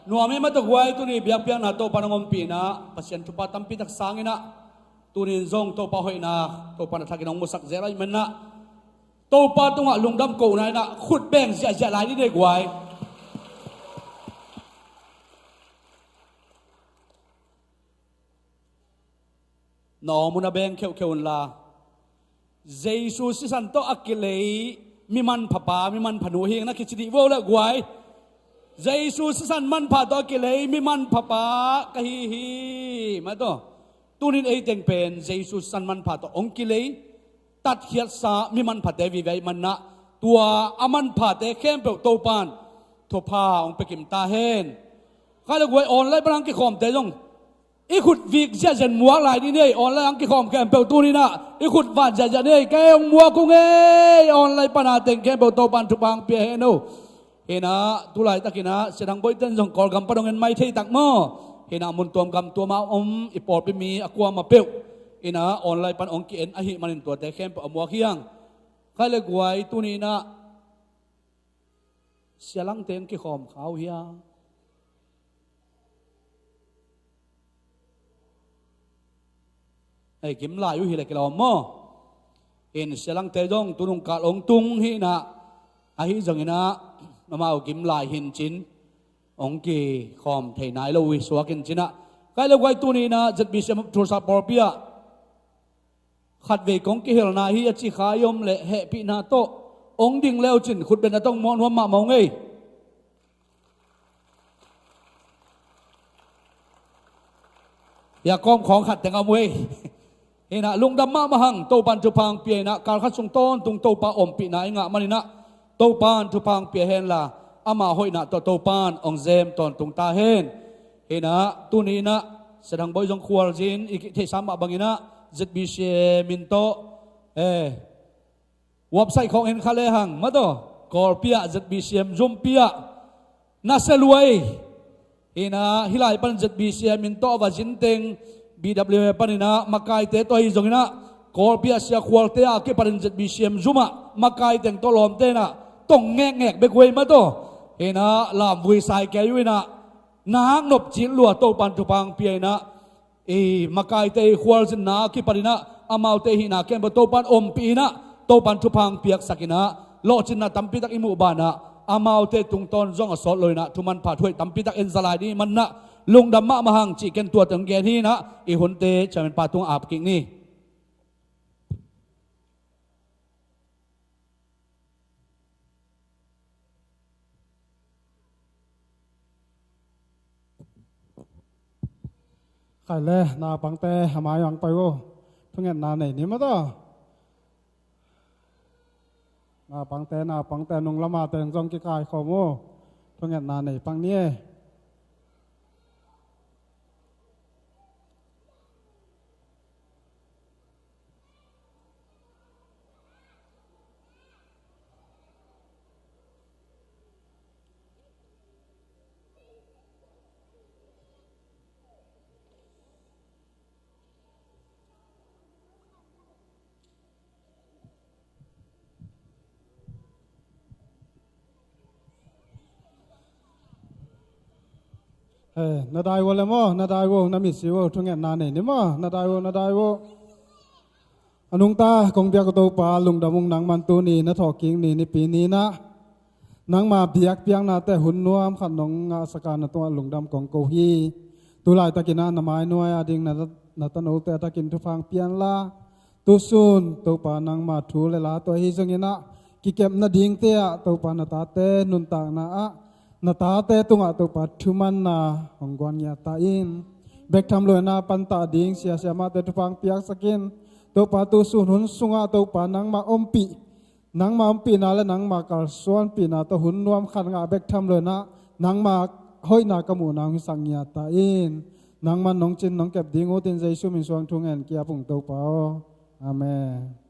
นัวไม่มาตะไว้ตัวนี้เบียกเปียงนาโตปานงมปีนะปัสยันทุปาตัมปีตักสางนะตัวนี้ซงโตปาหอยนะโตปานาทักนองมุสักเจริญมันนะโตปาตรงอ่ะลุงดำโกนายนะขุดแบ่งเสียหลายนี่ได้กว่าน้องมุนแบ่งเขียวๆลาเจสุสิสันโตอักเลมีมันผปามีมันผนูเฮงนะคิดดีว่าละกว่าเจสุสิสันมันผาโตอักเลมีมันผปากะฮีฮีมาโตตัวนี้เองเต็งเป็นเจสุสันมันผาโตองกิเลตัดเขียดสามีมันผาเตวิไวมันนะตัวอามันผาเตเข้มเปล่าโตปานทพาองไปกิมตาเฮนข้าเลยกว่าออนไลน์พลังกิคอมเตจงอีขุดวิกเสียจันมัวหลายนี่เนี่ยออนไลน์อังกิคอมแกมเปลตัวนี้นะอีขุดวันจะเนี่ยแกงมัวกุ้งออนไลน์ปนาเต็งแกมเปลตัวปันทุบังเปียเฮนูเฮนะตุลายตะกินะเสดังบอยเต้นส่งกอลกำปะดงเงินไม่เที่ตักหม้อเฮนะมุนตัวกำตัวมาอีปอดไปมีอกัวมาเปลเฮนะออนไลน์ปันองกิเอ็นอหิมันตัวแต่แกมเปลมัวเคียงข้าเลยกว่าตัวนี้นะเสียลังเต็งกิคอมเขาเฮียไอ้กิมลาอยู่ที่ไหนกันเราหม้อเอ็นเสลังเตจงตุนุงกาลงตุงฮีนะไอ้ฮิจังนะมาเอากิมลายหินจินองกีคอมไทยนายเราวิสวากินจินะใครเราไว้ตัวนี้นะจัดบิเซมทุรสาปอร์เปียขัดเวกองกีเฮลนาฮีอจิขายมเละเฮปินาโตองดิ่งแล้วจินขุดเป็นต้องมองว่ามามองไงอย่ากองของขัดแต่งเอาไว้เห็นนะลุงดำมามาหังโตปันทุพังเปียนะการขัดส่งต้นตุงโตปาอมปีนะงะมันนี่นะโตปันทุพังเปียเห็นละอามาหอยนะโตปันองเซมตอนตุงตาเห็นนะตัวนี้นะแสดงบอยจงควอลจินอีกที่สามบังนะ ZBCM มินโตเว็บไซต์ของเห็นคาเลหังมาโตกอลเปีย ZBCM จุมเปียน่าเสลวยนะฮิลายปัน ZBCM มินโตว่าจินเต็งBW ปันนะมาไกเตตัวอีจงนะกอลเปียเสียควอลเตะเก็บปัน ZBCM จุมามาไกเต็งตัวลอมเตนะต้องแงกเบกเวยมาโตนะลามวิสัยแกอยู่นะนางนบจินลัวโตปันทุพังเปียนะมาไกเตควอลจินนะคิปันนะอามาเตหินะเก็บโตปันอมปีนะโตปันทุพังเปียกสักินะโลจินนะตัมปิตักอิมุบานะอามาเตตุงตอนจงอสอดเลยนะทุมันผ่าถ้วยตัมปิตักเอ็นสลายนี่มันนะลุงดำมะมาหังจีเกนตัวตึงเกที่นะอีหุนเตจะเป็นปาตุงอาบกิ่งนี่ใครเล่นาปังเตหามายังไปwoทุกอย่างนาไหนนี่มาต่อนาปังเตนงละมาเตงจงกิกายขอโมทุกอย่างนาไหนปังเนี่ยนาได้woเลยมั้งนาได้woนามิสิwoทุกอย่างนาเนี่ยนี่มั้งนาได้woอนุงตากงเบียกตัวปลาลุงดำมุงนังมันตัวนี้นาถอกิ่งนี่ในปีนี้นะนังมาเบียกเปียงนาแต่หุ่นนัวมขันนงสการนาตัวลุงดำกองโกฮีตุลายตะกินนาไม้นัวอดิ่งนาตโนแต่ตะกินทุฟังเปียนละตุซุนตัวปลานังมาถูเลยละตัวฮีจงนะกิเก็บนาดิ่งเตะตัวปลานาตาเตนุนตากนานาตาเตตุงะตัวปัดทุมันนาหงกวนยาตาอินเบกทำเลยนาปันตาดิ่งเสียมาแต่ทุฟังเปียกสกินตัวปาตุสุนหุนสุงะตัวปานังมาอมปีนาและนังมากาส่วนปีนาตัวหุนรวมขันงาเบกทำเลยนะนังมาห้อยนากมูนางสังยาตาอินนังมันน้องจินน้องเก็บดิ่งโอตินใจชุ่มินสวงทุงเงินเกียร์ปุ่งตัวเปล่าอาเมน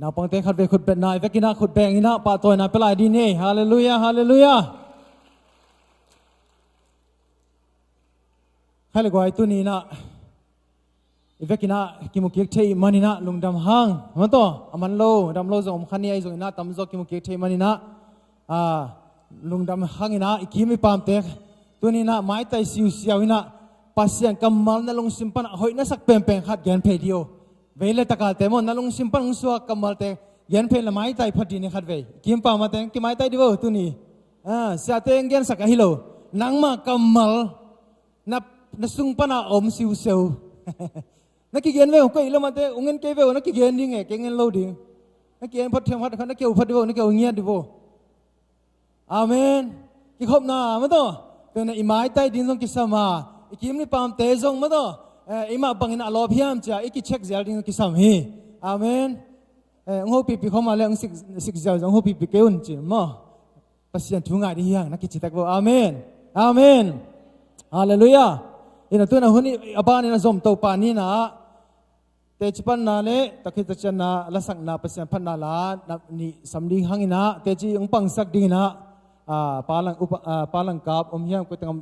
นาปังเตขัดเวขุดเป็นนายเวกินาขุดแบงอินะปาตัวนาเปลายดีนี่ฮาเลลูยาให้เลยกว่าไอ้ตัวนี้นะ อีเวกินะกิมุกิเทมันนี่นะลุงดำหังมันต่อมันโลดำโลส่งขันนี้ไอ้ส่งนะตำจอกกิมุกิเทมันนี่นะลุงดำหังนี่นะอีกิไม่ปามเตะตัวนี้นะไม้ไต่สิวเสียวนี่นะปัสยันกำมัลนั่งลงสิมปันหอยนั่งสักเป่งขัดแกนเพดีโอเวลตะการเตมอนนั่งลงสิมปันงสัวกำมัลเตะแกนเพลละไม้ไต่พอดีนี่ขัดเวกิมปามมาเตะกิไม้ไต่ดีบ่ตัวนี้เสียเตงแกนสักฮิโลนังมากำมัลนับสุงปันอมสิวเสียวนักกิเกนเวก็อีลมาเตะองเงินเกเวนักกิเกนดิ้งเกเงินโลดิ้งนักเกนพัดเทียมพัดนักเกี่ยวพัดดีบ่นักเกี่ยวเงียดดีบ่อาเมนกิขบนามาต่อตัวนี้ไม้ไต่ดินทรงกิสมาอีกิมนี่ปามเตะทรงมาต่ออีมาบังอินอลอพิยามจ้าอีกิเช็คเซลดินกิสามฮีอาเมนองค์ปีเข้ามาแล้วองสิกเซลองค์ปีเกี่ยวจิมมาปัสยันทุ่งไงดีอย่างนักกิจตักบ่อาเมนอาเมนฮาเลลูยาอินตัวนั้นหุ่นอบานี่นะซอมโตปานี่นะเตจิปันนาเลตะคิตจันนาละสักนาปัสยันพันนาลานี่สัมดีหังอินะเตจิองปังสักดีนะปาลังกาบอมเฮียมก็ต้อง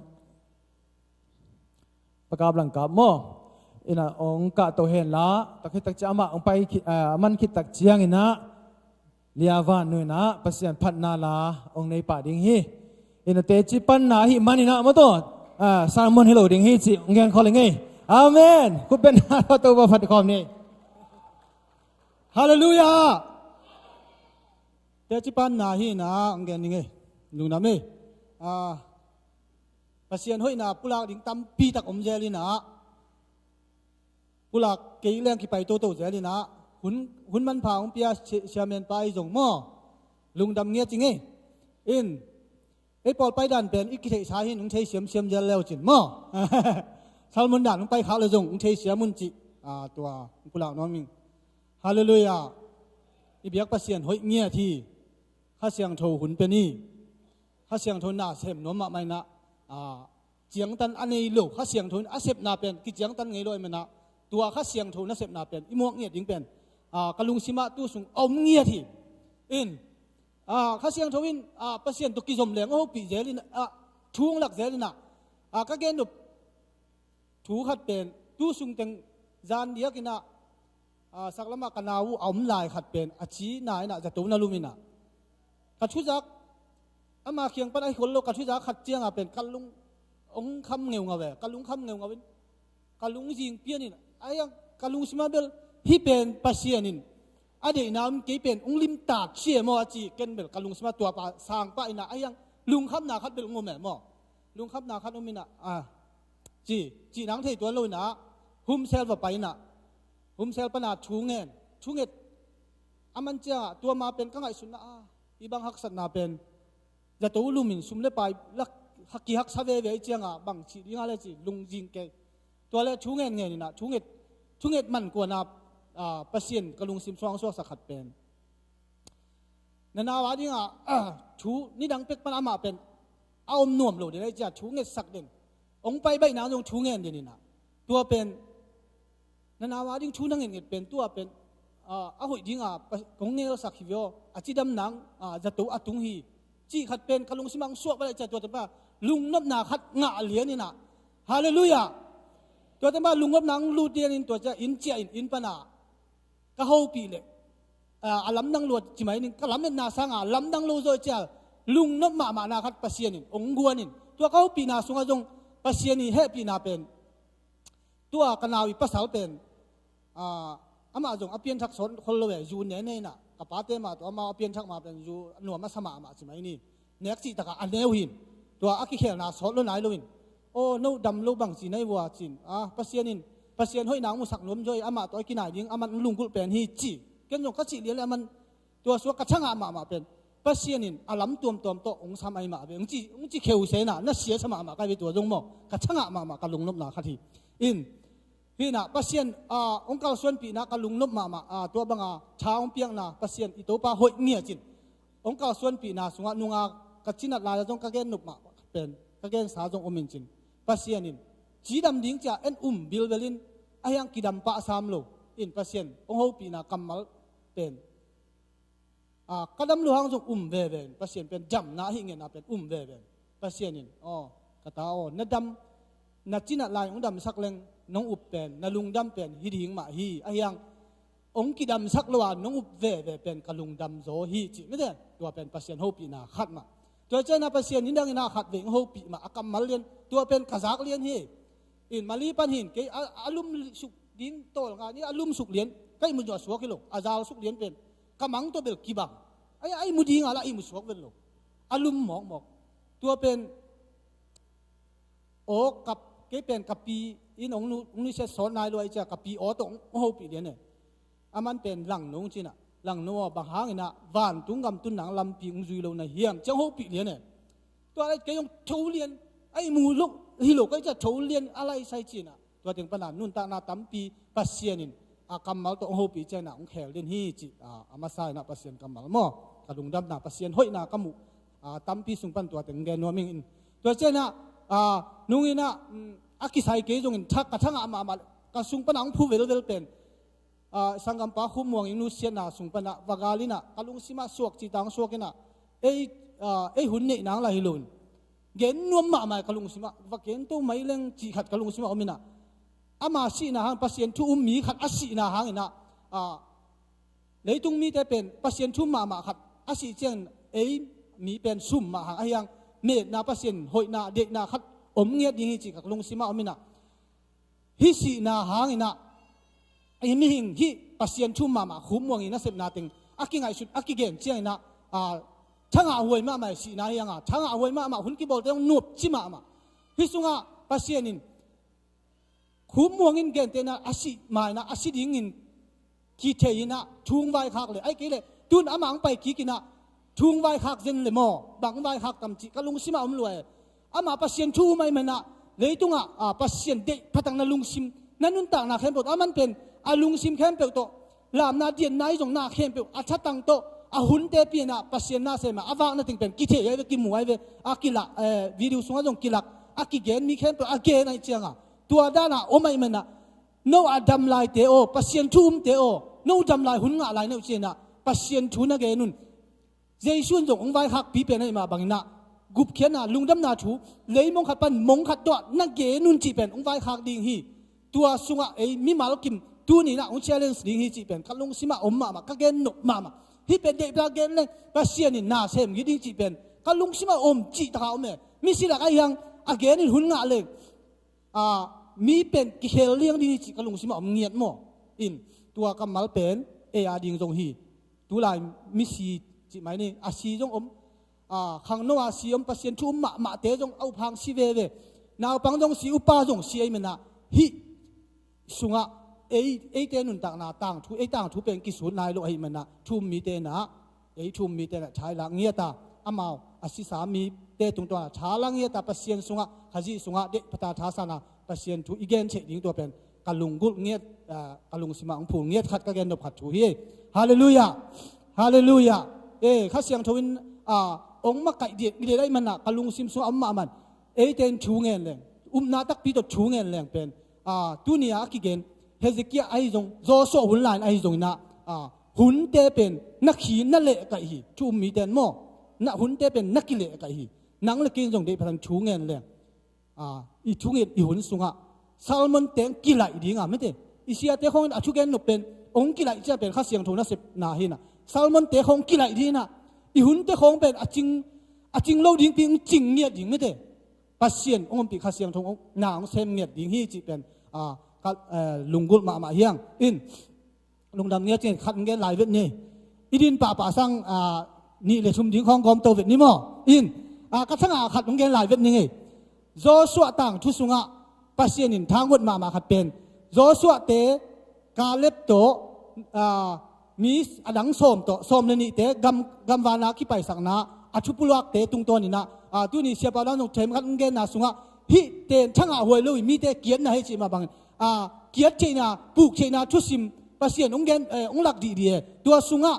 ประกาศลังกาบมั่วอินะองกะโตเห็นละตะคิตจันมาองไปมันคิดตักเจียงอินะเลียวันนู่นนะปัสยันพันนาลาองในป่าดิ่งฮีอินะเตจิปันนาฮิมันอินะมาตัวสามมนฮิโลดิ่งฮีจิองเงินขอเลยไงอาเมนคุณเป็นพระตัวบพัดคอมนี่ฮาเลลูยาเตจิปันนาฮินะองเงินนี่ไงลุงน้ำนี่ปัสยันห้อยนาปุลากดิ่งตั้มปีตักอมเจลินะปุลากเกี่ยงเลี้ยงกี่ไปโตเจลินะหุ่นมันพาองเปียเชียเมนไปส่งหม้อลุงดำเงี้ยจริงไงอินไอ้ปอดไปดันเป็นอีกกิเทชาหินองเทเสียมเจแล้วจินหม้อซาลมุนด่านองไปขาเลยส่งองเทเสียมุนจิตัวปุลากน้องมิงฮาเลลูยาอีเบียกปัสยันห้อยเงี้ยที่ข้าเสียงโทหุ่นเป็นนี่ข้าเสียงโทน่าเสมน้อมมาไม่นะเจียงตันอันนี้ลูกข้าเสียงโทนอาเสพนาเป็นกิเจียงตันไงลอยมันนะตัวข้าเสียงโทน่าเสพนาเป็นอีมวกเงียดยิงเป็นกะลุงสิมาตู้สูงอมเงียที่อินข้าเสียงโทวินปัสยันตุกิจมเหลงโอ้ปีเจลินทุ่งหลักเจลินะก็เกณฑ์ถูขัดเป็นตู้สูงเต็งจานเดียกินะสักละมากันนาวูอมลายขัดเป็นอาชีนายนะจะตัวนาลุมินะกัดชุจักอามาเคียงปันไอ้คนโลกัดชุจักขัดเจียงเป็นกันลุงองคำเงียวงาเวกันลุงคำเงียวงาเป็นกันลุงจริงเปียนี่นะไอ้ยังกันลุงสมาเบลฮีเป็นปัสยันนินอดีตน้ำกี่เป็นองลิมตากเชี่ยมอจีเกนเบลกันลุงสมาตัวปาสางปาอินะไอ้ยังลุงคำนาขัดเบลงงแม่มอลุงคำนาขัดอมินะจีนังเทตัวเลยนะหุมเซลว่าไปนะหุมเซลปนาชูเงินอามันจะตัวมาเป็นกังไงสุนนะอีบางฮักสันนาเป็นจะตัวลุมินสุมเลไปลักฮักกีฮักซาเวเวเจียงบางจียังอะไรจีลุงจิงเกตัวเลชูเงินนี่นะชูเงินมันกว่านาปัสยันกลุงซิมซองสัวสักขัดเป็นนานาวาดิงชูนี่ดังเป็กปนามาเป็นเอาหน่วมโหลดได้จะชูเงินสักเด่นองไปใบหนาลงชูเงินเด่นนี่นะตัวเป็นนานาวาดิงชูนั่งเงินเป็นตัวเป็นหุ่ยดิงกงเงลสักฮิวจีดำนังจะตัวตุงฮีจีขัดเป็นกลุงซิมังสัวไปจะตัวแต่ว่าลุงนับนาขัดงะเหลียนี่นะฮาเลลูยาตัวแต่ว่าลุงนับนังลูเดียนินตัวจะอินเจียอินปนาก็เฮาปีเลยลำนังลวดจิไหมนี่ก็ลำเนี่ยนาสังลำนังลูโซเจ้าลุงนับมานาขัดปัสยันนินองกวนนินตัวเขาปีนาสุงจงปัสยันนินเฮปีนาเป็นตัวกนาวิปัสสาวเป็นอามาจงอเปียนชักสนคนละเวยูเนเน่น่ะกับป้าเตมาตัวมาอเปียนชักมาเป็นยูหน่วยมาสมาจิไหมนี่เน็กซี่ตะกะอันเนวหินตัวอากิเขนาสอนลุนไหนลุนโอ้โนดำโลบังจีในวัวจินปัสยันนินปัสยันห้อยนางมุสักนวมจ่อยอามาตัวกินไหนยิงอามันลุงกุลเป็นฮีจีเกันยงกัจจิเลี้ยงมันตัวสัวกัจฉงอามาเป็นปัสยันนินอาล้ำตัวโตองค์สมัยมาเป็นองค์จีเขียวเสนาน่าเสียสมาใกล้ไปตัวจงมอกัจฉงอามากันลุงนบนาคดีอินพี่น่ะปัสยันองค์การส่วนปีน่ะกันลุงนบมาตัวบังชาวองเปียงน่ะปัสยันอิโตปาห้อยเงียจินองค์การส่วนปีน่ะสงนุงกัจจินัดลายจงกัเกนนบมาเป็นกัเกนสาจงอมินจินปัสยันนินจีดำดิ้งจะเอ็นบิลเวลินอายังกิดำปะสามโลอินปัสยันองค์ปีน่ะกำมัลเป็นกระดำลูกหางจงเวเวนปัสยันเป็นจำน่าหิเงินน่ะเป็นเวเวนปัสยันนินกระตานัดดำนัดจีนัดลายองค์ดำสักเลง น้องอุบเป็นนาลุงดำเป็นฮิดิงมาฮีไอยังองกิดำสักละวันน้องอุบเวเป็นกะลุงดำโซฮีจิไม่ได้ตัวเป็นปัสเซียนโฮปีนาขัดมาตัวเจ้านาปัสเซียนนี่ดังนาขัดเวงโฮปีมาอากำมาเลียนตัวเป็นกษักเลียนฮีอินมาลีปันหินเกยอาลุมสุกดินโตงานนี่อาลุมสุกเลียนใกล้มุจสวกิโลอาจารสุกเลียนเป็นกำมังตัวเป็นกีบังไอ้มุดีงอะไรไอ้มุสวกเป็นโลอาลุมหมอกตัวเป็นโอกับเกยเป็นกับปีอินองนุเชสอนนายรวยจะกับปีโอตงโฮปีเลียนเนี่ยอามันเป็นหลังนงจีน่ะหลังนัวบางหางน่ะวานตุงกำตุนหนังลำปีงจุยโลนะเฮียมจังโฮปีเลียนเนี่ยตัวอะไรเกยงโชเลียนไอ้มูลุกฮิโลก็จะโชเลียนอะไรใส่จีน่ะตัวถึงปนันนุ่นตานาตั้มปีปัสเซียนินอากำมัลตงโฮปีเจน่ะองแขลเลียนฮีจีอามาใส่น่ะปัสเซียนกำมัลหม้อกระดุงดำน่ะปัสเซียนห้อยน่ะกำมุตั้มปีสุงปันตัวถึงแกนัวมิงอินตัวเจน่ะนุ่งอิน่ะอากิไซเกยจงอินทักกระทั่งอามากระสุงปนังผู้เวลเป็นสังกัมปะคุ้มวงอินุเซียน่ะสุงปนักวากาลิน่ะกะลุงซิมาสวกจีตังสวกน่ะเอหุ่นเนนางลาฮิลุนเกณฑ์นวมมากะลุงซิมาว่าเกณฑ์ตัวไม่เล่งจีขัดกะลุงซิมาอมินะอามาสีนะฮังปัสเซียนทุ่มมีขัดอาศีนะฮังน่ะเลยตุงมีแต่เป็นปัสเซียนทุ่มมาขัดอาศีเจนมีเป็นซุ่มมาฮังไอ้ยังเมดนาปัสเซียนหอยนาเด็กนาขัดอมเงียดยิงจีกะลุงซิมาอมินะฮิสีนะฮังน่ะไอ้มีหิงฮิปัสเซียนทุ่มมาคุ้มวงอินะเสพนาติงอากิไงสุดอากิเกณฑ์เจียนะช่างอาหวยมาไม่สีนายังช่างอาหวยมาหุ่นกีบอลต้องนวบชิมาฮิสุงะปัสเซียนินคุ้มวงอินเกณฑ์เตนะอาศิมานะอาศิดิงินกีเทยินะทุ่งไวคักเลยไอ้กี่เลยตุนอามังไปกีกินะทุ่งไวคักเจนเลยมอบางไวคักตำจิกะลุงซิมาอมรวยอามาปัสเซียนทุ่มไม่นะเลยตุงะปัสเซียนเด็กพัฒนาลุงซิมนั่นนุ่นต่างนาเข้มปดอามันเป็นอาลุงซิมเข้มเปโตลามนาเดียนนายจงนาเข้มเปอาชัดตังโตอาหุ่นเตปีน่ะปัสเซียนนาเสมาอาวางนั่นถึงเป็นกิเทยกิมวยเวอากิละวิดีโอส่งจงกิลักอากิเกนมีเข้มเปอาเกนไอเจียงอ่ะตัวด้านน่ะโอไม่มันน่ะโนอาดัมไลเตโอปัสเซียนทุ่มเตโอโนดัมไลหุ่นงะไลเนเจียน่ะปัสเซียนทุนนะเกนุนเจสุนจงองไว้ฮักปีเป็นให้มาบางน่ะกุบเขียนน่ะลุงดำนาถูเลยมงขัดปันมงขัดตัวนั่งเกนุนจีเป็นองไว้ฮักดิ่งฮีตัวสุงะมีมาลกิมตัวนี้น่ะองเชลเลนส์ดิ่งฮีจีเป็นคัลลุงซิมาอมมากะเกนนกมาฮิเป็นเด็กปลาเกนเลยปัสเซียนนี่น่าเซมยิดิ่งจีเป็นคัลลุงซิมาอมจีตาอมมีสิละไอ้ยังอาเกนินหุ่นงะเลยมีเป็นกิเลเลียงดิ่งจีคัลลุงซิมาอมเงียดหม้ออินตัวกำมัลเป็นดิ่งจงฮีตัวลายมิสีจีไหมนี่อาศีจงอมขังโนอาศีอมปัสเซียนทุ่มมาเตจงเอาพังสีเวนาวปังจงสีอุปาจงสีไอมันน่ะฮิสุงะเตนุนต่างนาต่างทุต่างทุเป็นกิสุนายโลไอมันน่ะทุ่มมีเตนะทุ่มมีเตนะใช้ละเงียตาอามาวอาศีสามีเตตรงตัวชาละเงียตาปัสเซียนสุงะขจีสุงะเดปตาทาสานาปัสเซียนทุอีเกนเฉดยิงตัวเป็นกะลุงกุลเงียกะลุงสิมาองผูเงียขัดกะเกนดบขัดทุฮีฮาเลลูยาฮาเลลูยาข้าเสียงทวินองมาไก่เดียดได้มันน่ะกะลุงซิมสุงะมันเตนชูเงินแรงนาตักปีตัวชูเงินแรงเป็นตุนีอากิเกนเฮซิเกียไอจงโจโซหุ่นลายไอจงนะหุ่นเตเป็นนักขีนั่นเละกันฮีชูมีเตนโมนักหุ่นเตเป็นนักกิเลกันฮีนังเล็กินจงเดพันชูเงินแรงอีชูเงินอีหุ่นสุงะซาลมอนเตงกิไลดีงะไม่เตอีเสียเตคงอาชูเกนนุเป็นองกิไลจะเป็นข้าเสียงทูนัสนาหินะซาลมอนเตคงกิไลดีนะอีหุ่นเตคงเป็นอาจิงโลดิ้งปิงจิงเงียดดิ้งไม่เตปัสเซียนองค์ปีข้าเสียงทงนางเซมเงียดดิ้งฮีจีเป็นลุงกุลมาเฮียงอินลุงดำเงียดจีขัดเงี้ยหลายเวทนี่อีดินป่าสังนี่เลยชุมดิ้งของกอมโตเวทนี่มั้งอินกระทั่งขัดเงี้ยหลายเวทนี่ไงโจสัวต่างทุสุงะปัสเซียนินทางวัดมาขัดเป็นโจสัวเตกาเล็บโตมีอดังส้มโตส้มเลยนี่เตกำวานาขี้ไปสักนาอาชุปุลักเตตุงตัวนี่นะตัวนี้เสียบาลานงเทมขัดเงี้ยนาสุงะฮิเตนช่างหวยลุยมีเตเกียรตินะให้จีมาบังเกียรตินะปลูกเชนะชุสิมปัสเซียนองเกนองหลักดีตัวสุงะ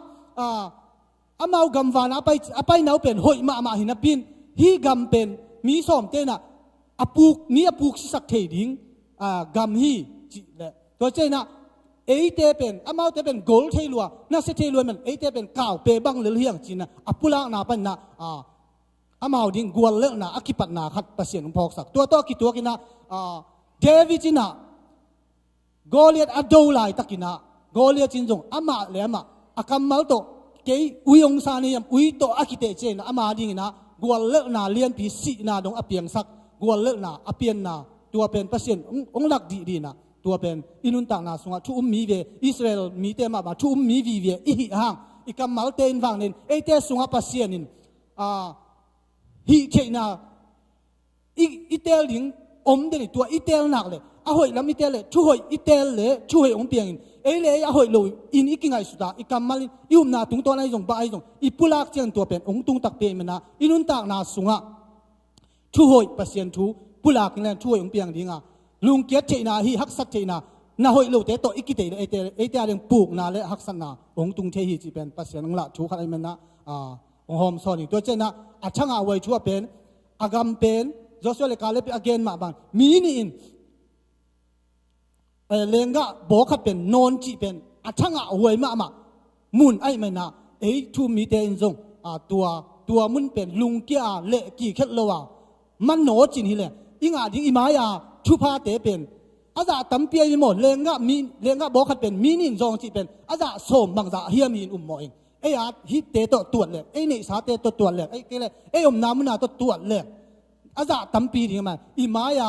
อามาวกำวานาไปนาวเป็นหอยมาหินาปินฮีกำเป็นมีส้มเตนะอปูกมีอปูกสักเทดิ้งกำฮีจีเลยตัวเจนะเตเป็นอามาวเตเป็นโกลเทลัวน่าเสเทลัวมันเตเป็นก่าวเปบังเลี้ยงจีนะอปุลานาปันนะอามาดิ้งกวนเล่นะอากิปัตนาขัดปัสเซียนพอกสักตัวกินนะเดวิจินะ Goliath ado lai takina Goliath chinjong ama le ama akamal to ke uyong sani yam ui to akite chen ama ding na gwal le na lian pi si na dong apiang sak gwal le na apian na tua pen pasien ong lak di na tua pen inun tak na sunga thu mi ve Israel mi te ma thu mi vi ve I hi hang ikamal te in wang nen e te sunga pasien in hi che na itel ding om de ni tua itel nak le a hoi lam itel le thu hoi itel le thu hoi ong piang in e le a hoi lo in ikingai suda ikamal ium na tung to na jong ba ai jong ipulak chen tua pen ong tung tak pe mena inun tak na sunga thu hoi pasien thu pulak len thu hoi ong piang dinga lung kiat che na hi hak sat che na hoi lo te to ikite le e te reng puk na le hak san na ong tung the hi chi pen pasien ong la thu khat ai mena ong hom so ni to che na a changa wai chu pen agam pen Joshua le kale pe again ma bang mi ni in lenga bo khat pen non chi pen a changa wai ma mun ai mai na e thu mi te in zong tua mun pen lung kia le ki khet lo wa man no chin hi le inga ding imaya thu pha te pen aza tampia i mo lenga bo khat pen mi ni zong chi pen aza som bang za hiam in mo ing e ya hi te to tuat le e nei sa te to tuat le e ke le e om na mun na to tuat le aza tampi ding ma imaya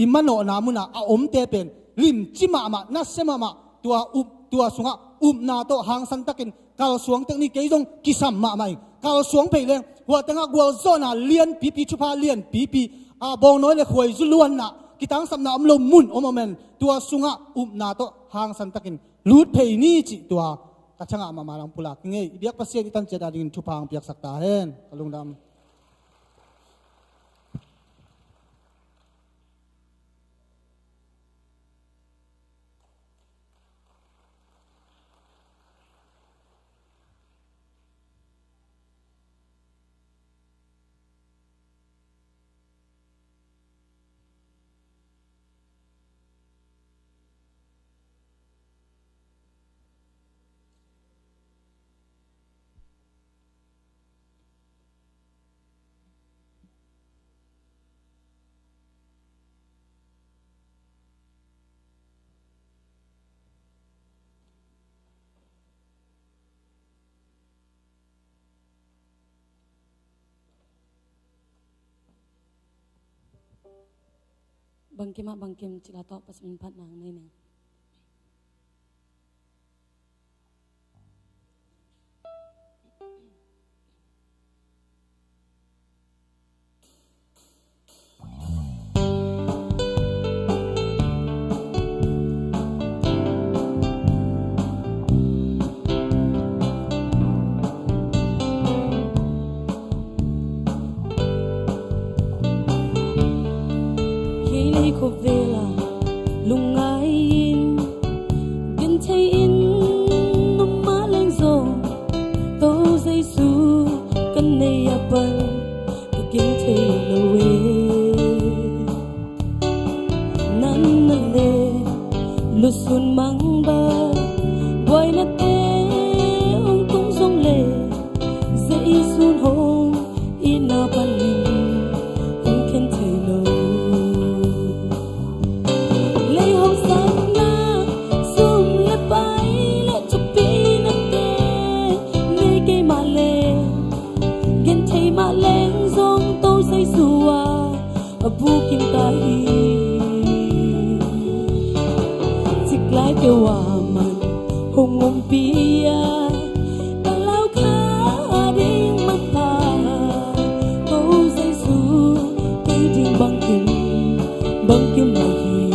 I mano na muna a om te pen lim chima ma na sema ma tua sunga na to hang san takin kal suang tek ni ke jong kisam ma mai kal suang pe leng wa tanga gwal zona lian pipi chupa lian pipi a bong noi le khoi zuluan na kitang sam na amlo mun omomen tua sunga na to hang san takin lut pe ni chi tua kachanga ma malang pula nge biak pasien itan cheda ding chupang piak sakta hen Lungdam bangkim cila to pas minpat nang nene. Ko vela lungain gen thei in nom ma leng zo to zai su kan nei ya ban gen thei lo we nan na le lu sun mang ba boy na te ong tung song le zai sun hong ina ban ong ken thei lo bukin tahi siklai ke waman hongom pia kalau kading mata kau sai su kading bangkim lahi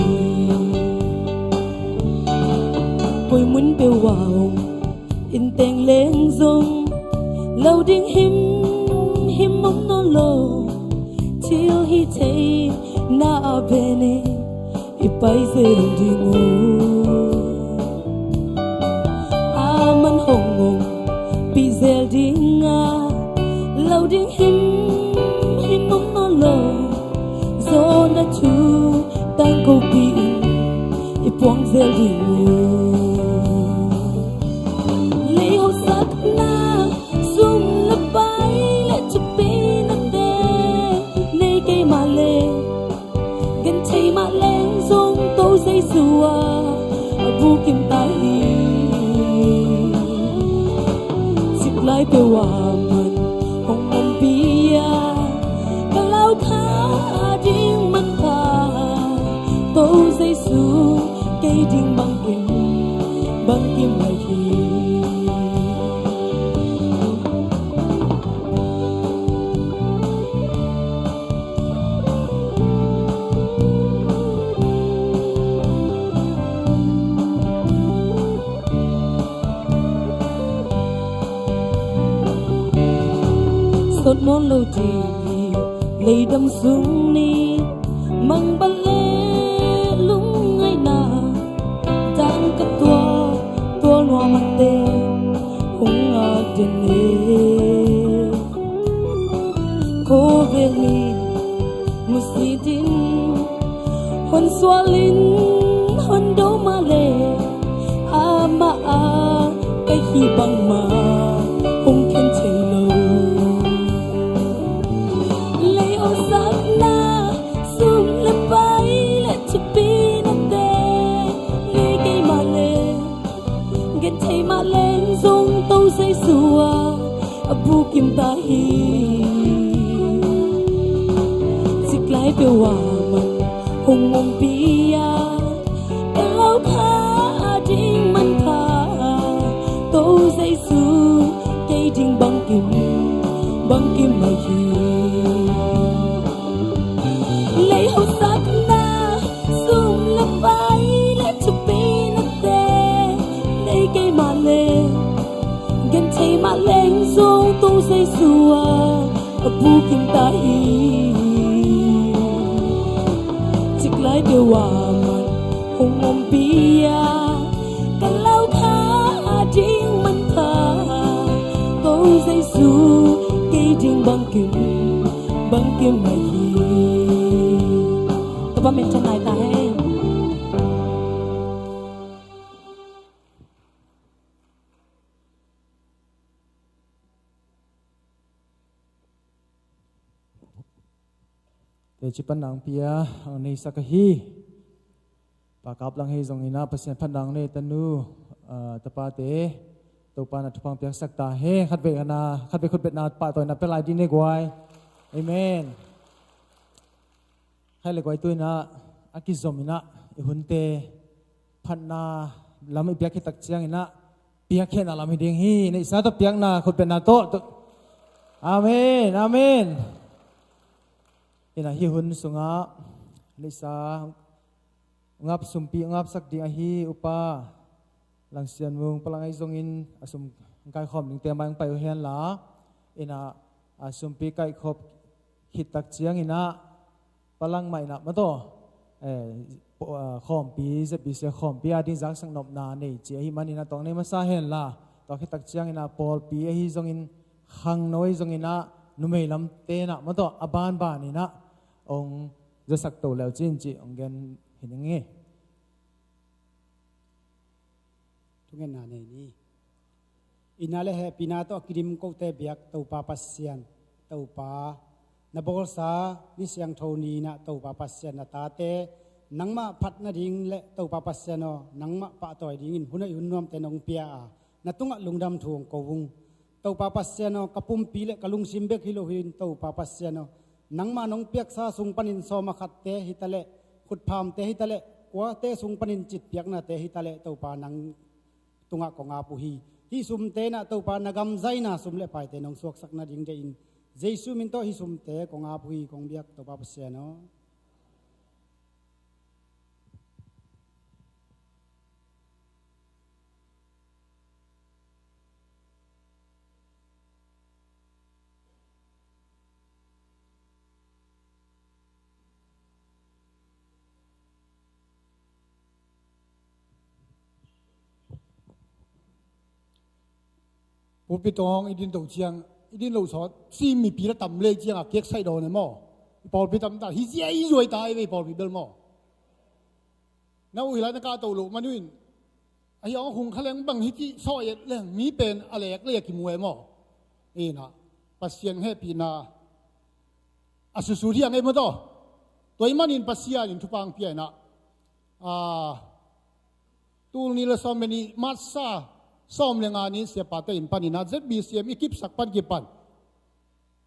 koi mun pe wow in teng leng zong lâu ding him mong no lo till he take na abene ipai zero dingo aman hongong pizel dinga loading him mong no lo zona tu tango pi ipuang zel dingo leo sat na sum la bai le chupi ma lên gần thấy ma lên giống tôi say sùa tiêu hòa mình hồng môn bia cả lao khá riêng mình thà tô dây su cây riêng bằng kim mày hi sốt món lâu trì lấy đâm xuống ni mang bắn lê lúng ngay nà trang cất tua loa mặt tê hung trên nê cô về ni một xí tin hôn xoa linh hôn đấu mà lê mà cái khi bằng mà hung khen chê lâu lấy ô sắc na sum lên bay lên chụp pin tê lấy cây mà lên ghen thấy mà lên dùng tàu dây xua bu kim ta hi dịch lái biểu hòa mình hùng mông bia em lâu khá riêng mình thà tàu dây xua cây riêng bằng kim mà hi lấy hậu sắc na zoom lên vai lên chụp pin tê lấy cây mà lên gần thấy mà lên dùng tu dây xua bu kim ta hi dịch lái điều hòa mặt hùng mông bia cả lao khá riêng mình thà tu dây xua cây riêng bằng kim mà hi ba mình chân này ta hay để chỉ pan nang pia nei sakahi pa kap lang he zong ina pasien pan nang ne tanu tapa te to pa na thupang piak sak ta he khat ve khut bet na pa toy na pelai din ne gwai amen hay là quay tôi na akizom ina HUNTE phan na lam i piak tak chiang ina piak he na lam hi ding hi nei sa to piak na khut pe na to amen ina hi hun sunga nei sa ngap sumpi ngap sak ding a hi upa lang sian mung palangai zongin asum kai khom ding te mang pai hen la ina sumpi kai khop hit tak chiang ina palang mai na mato khom pi ZBCM khom pi ading jang sang nop na nei che hi mani na tong nei ma sa hen la to khi tak chiang ina pol pi hi zong in hang noi zong ina numei lam te na mato aban ba ni na ong jasak to leo chin chi ong gen hinenge tungen na nei ni inale he pinato kirim ko te biak to pa pasyan to pa na bol sa ni siang thoni na to pa pasyan na ta te nangma phat na ding le to pa pasyan no nangma pa toy ding in hunai hunnom te nong pia na tunga lungdam thuang ko wung to pa pasyan no kapum pi le kalung simbek hilo hin to pa pasyan no nangma nong piak sa sung panin so ma khat te hitale khut pham te hitale kwa te sung panin chit piak na te hitale to pa nang tunga ko nga pu hi sum te na to pa nagam zai na sum le pai te nong suak sak na ding de in jesu min to hi sum te ko nga pu hi kong biak to pa pasya no bố bị tông idin đầu chiang idin lâu sót sim mi pi la tam le chiang à kiek sai đồ này mò bò bị tam ta hi dễ rồi tai về bò bị bel mò nào ui lại nó cá tàu lục mà nuin ai ông hùng khang bằng hi chi soi le mi pen alek le ki muai mò na pasien he pi na asusu thiang e mo to toy manin pasia in thupang pi na tu ni la so many matsa ซ้อมเรื่องนี้เสียปาเตอินปันนะ ZBCM อีกิปสักปันกี่ปัน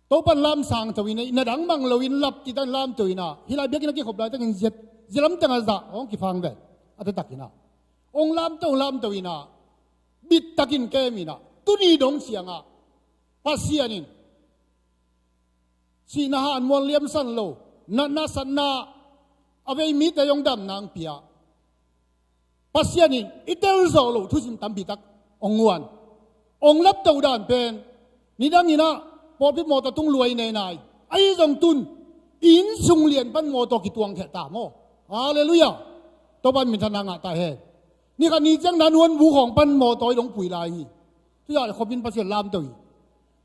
โตปันลามสังทวินนะดังมังลวินลับที่ตั้งลามตัวนะฮิลาเบียกินกี่ขบได้ตั้งเจ็ดเจลัมตั้งอาซาองกี่ฟังเวอัตตักินะองลามตัวนะบิดตักินเกมินะตุนีดงเสียงอ่ะปัสยานินสีนาหันมวลเลียมสันโลนาสันนาเอาไปมีแต่ยงดำนางเปียปัสยานินอิเตลโซโลทุสิมตัมบิตักองวนองลับตัวด่านเป็นนี่ดังนี้นะพอพิโมตตุงรวยในนายไอ้จงตุนอินสุงเลียนปันโมตกิตวงแขตามโมฮาเลลูยาตัวปันมิทนางตาเฮนี่กันนี้จังนันวนบูของปันโมตอยหลงปุ๋ยลายนี่ที่อยากขบินปัสยาลามตัว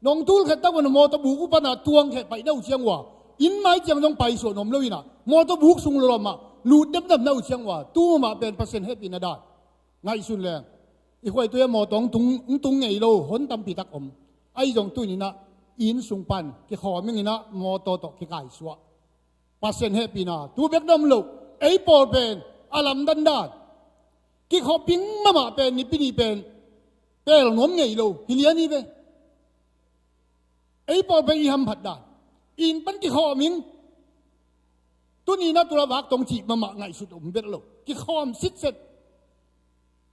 น้องตูลแค่ตั้งวันโมตบุกปันตวงแขไปเน่าเชียงว่าอินไม่จังต้องไปส่วนนมเลยนะโมตบุกสุงลมมาลูดดำเน่าเชียงว่าตู้มาเป็นเปอร์เซ็นต์ให้ปีนาดาไงสุนแรงอีกคนตัวโมตองตุงไงโลหนตำปีตักอมไอ้จงตุนี่นะอินสุงปันที่ขอไม่งี้นะโมโตโตที่ไก่สัวเปอร์เซ็นต์ให้ปีนาตัวเบ็ดดำโลไอ้ปอเป็นอาลัมดันดาที่ขอปิ้งมาเป็นนิปินีเป็นหลงไงโลฮิเลียนี่เว้ไอ้ปอเป็นอีฮัมผัดดาอินปันที่ขอมิงตัวนี้นะตัวละวักตรงจีมาไงสุดอมเบ็ดโลที่ขอมซิดเสร็จ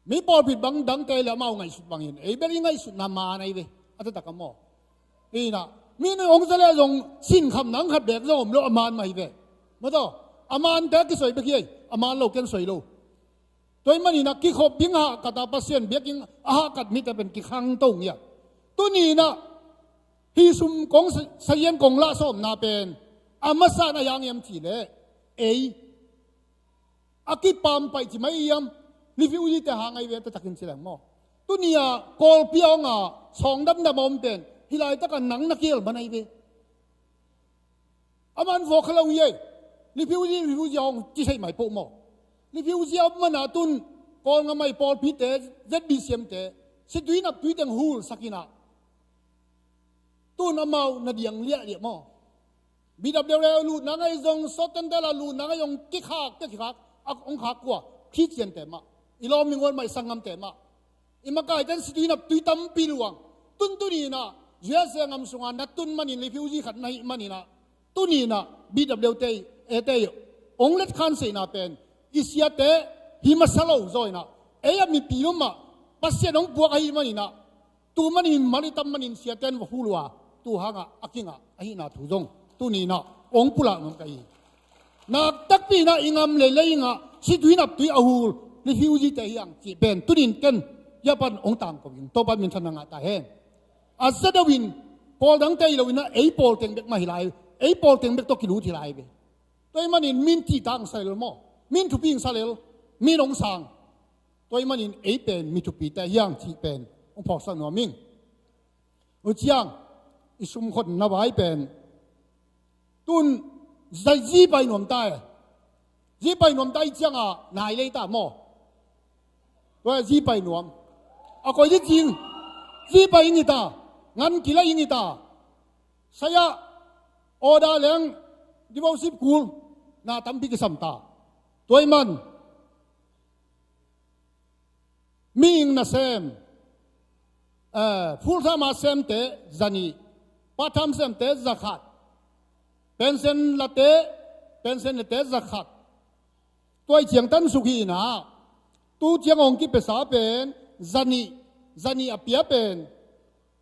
มีปอผิดบังดังเตละเมาไงสุดบางเห็นไอ้เบลยังไงสุดนามาในเวอัตตะกมอนี่นะมีในองค์เสลยงสิ้นคำหนังขัดเด็กโลมโลอามานไม่เวมาต่ออามานแต่กี่สวยไปกี่อามานโลกันสวยโลตัวมันนี่นะกี่ขบยิงหากตาปัสเซียนเบียกิงอาหากัดมีแต่เป็นกี่ครั้งตรงเนี่ยตัวนี้นะฮิซุมกงเสียนกงละส้มนาเป็นอามาซานายังยำจีเล่เออากิปามไปจีไม่ยำลิฟิวจีแต่หางไอเวตตะกินเสียงมอตัวนี้กอลพิองสองดำมอมเป็นฮิลายตะกันหนังนักเกี่ยวมันไอเวอามันโวคลาวีลิฟิวจีองจีใช่ไหมพวกมอลิฟิวจีเอามันตุนกอลงาไม่ปอลพิเตZBCMเตสิดุยนับดุยตังฮูลสักินะตุนอามานาดียงเลี้ยมอบิดาเบลลูนังไอจงสอตันเดลลูนังไอยงกิขากองขากว่าพิจเจนเตมาอีลอมิงวันไม่สังงามเตมาอีมากายจันสิดุยนับดุยตัมปิลวงตุนนี่นะเจ้าเสียงอัมสุงานนัดตุนมันนี่ลิฟิวจีขัดในมันนี่นะตุนนี่นะบิดาเบลเตเตยองเล็ดขันเสนาเป็นอิสยาเตหิมาสลาวจอยนะมีปีลุมาปัสเซนองบัวไอมันนี่นะตูมันนี่มันนี่ตัมมันนี่เสียเตนวะฮูลัวตูหางอากิงไอน่าทุจงตุนี่นะองปุระมันไกนักตักปีนะอิงามเลยสิดุยนับดุยอาหูลิฟิวจีเตยังจีเป็นตุนินกันยาปันองตามกับยิงโตปันมินทนังตาเฮอาซาดวินพอดังเตยเราวินะไอพอลเต็งเบกมาฮิลายไอพอลเต็งเบกตกิรูฮิลายเบตัวมันนี่มินที่ตังใส่เลยมั้งมินทุปิงใส่เลยมินองสังตัวมันนี่ไอเป็นมิทุปีแต่ยังจีเป็นองพอสันว่ามิงอุจยังอิสุมคนนับไอเป็นตุนใจจีไปหนุ่มตายจีไปหนุ่มตายจังนายเลยตาหม้อตัวจีไปหนุ่มเอาก็ยิ่งจริงจีไปยิ่งตางั้นกี่ละยิ่งตาsaya oda leng di bawah sip kul na tampi ke samta toy man ming na sem full sama sem te zani patham sem te zakat pension late zakat toy chiang tan sukhi na tu chiang ong ki pesa pen zani apia pen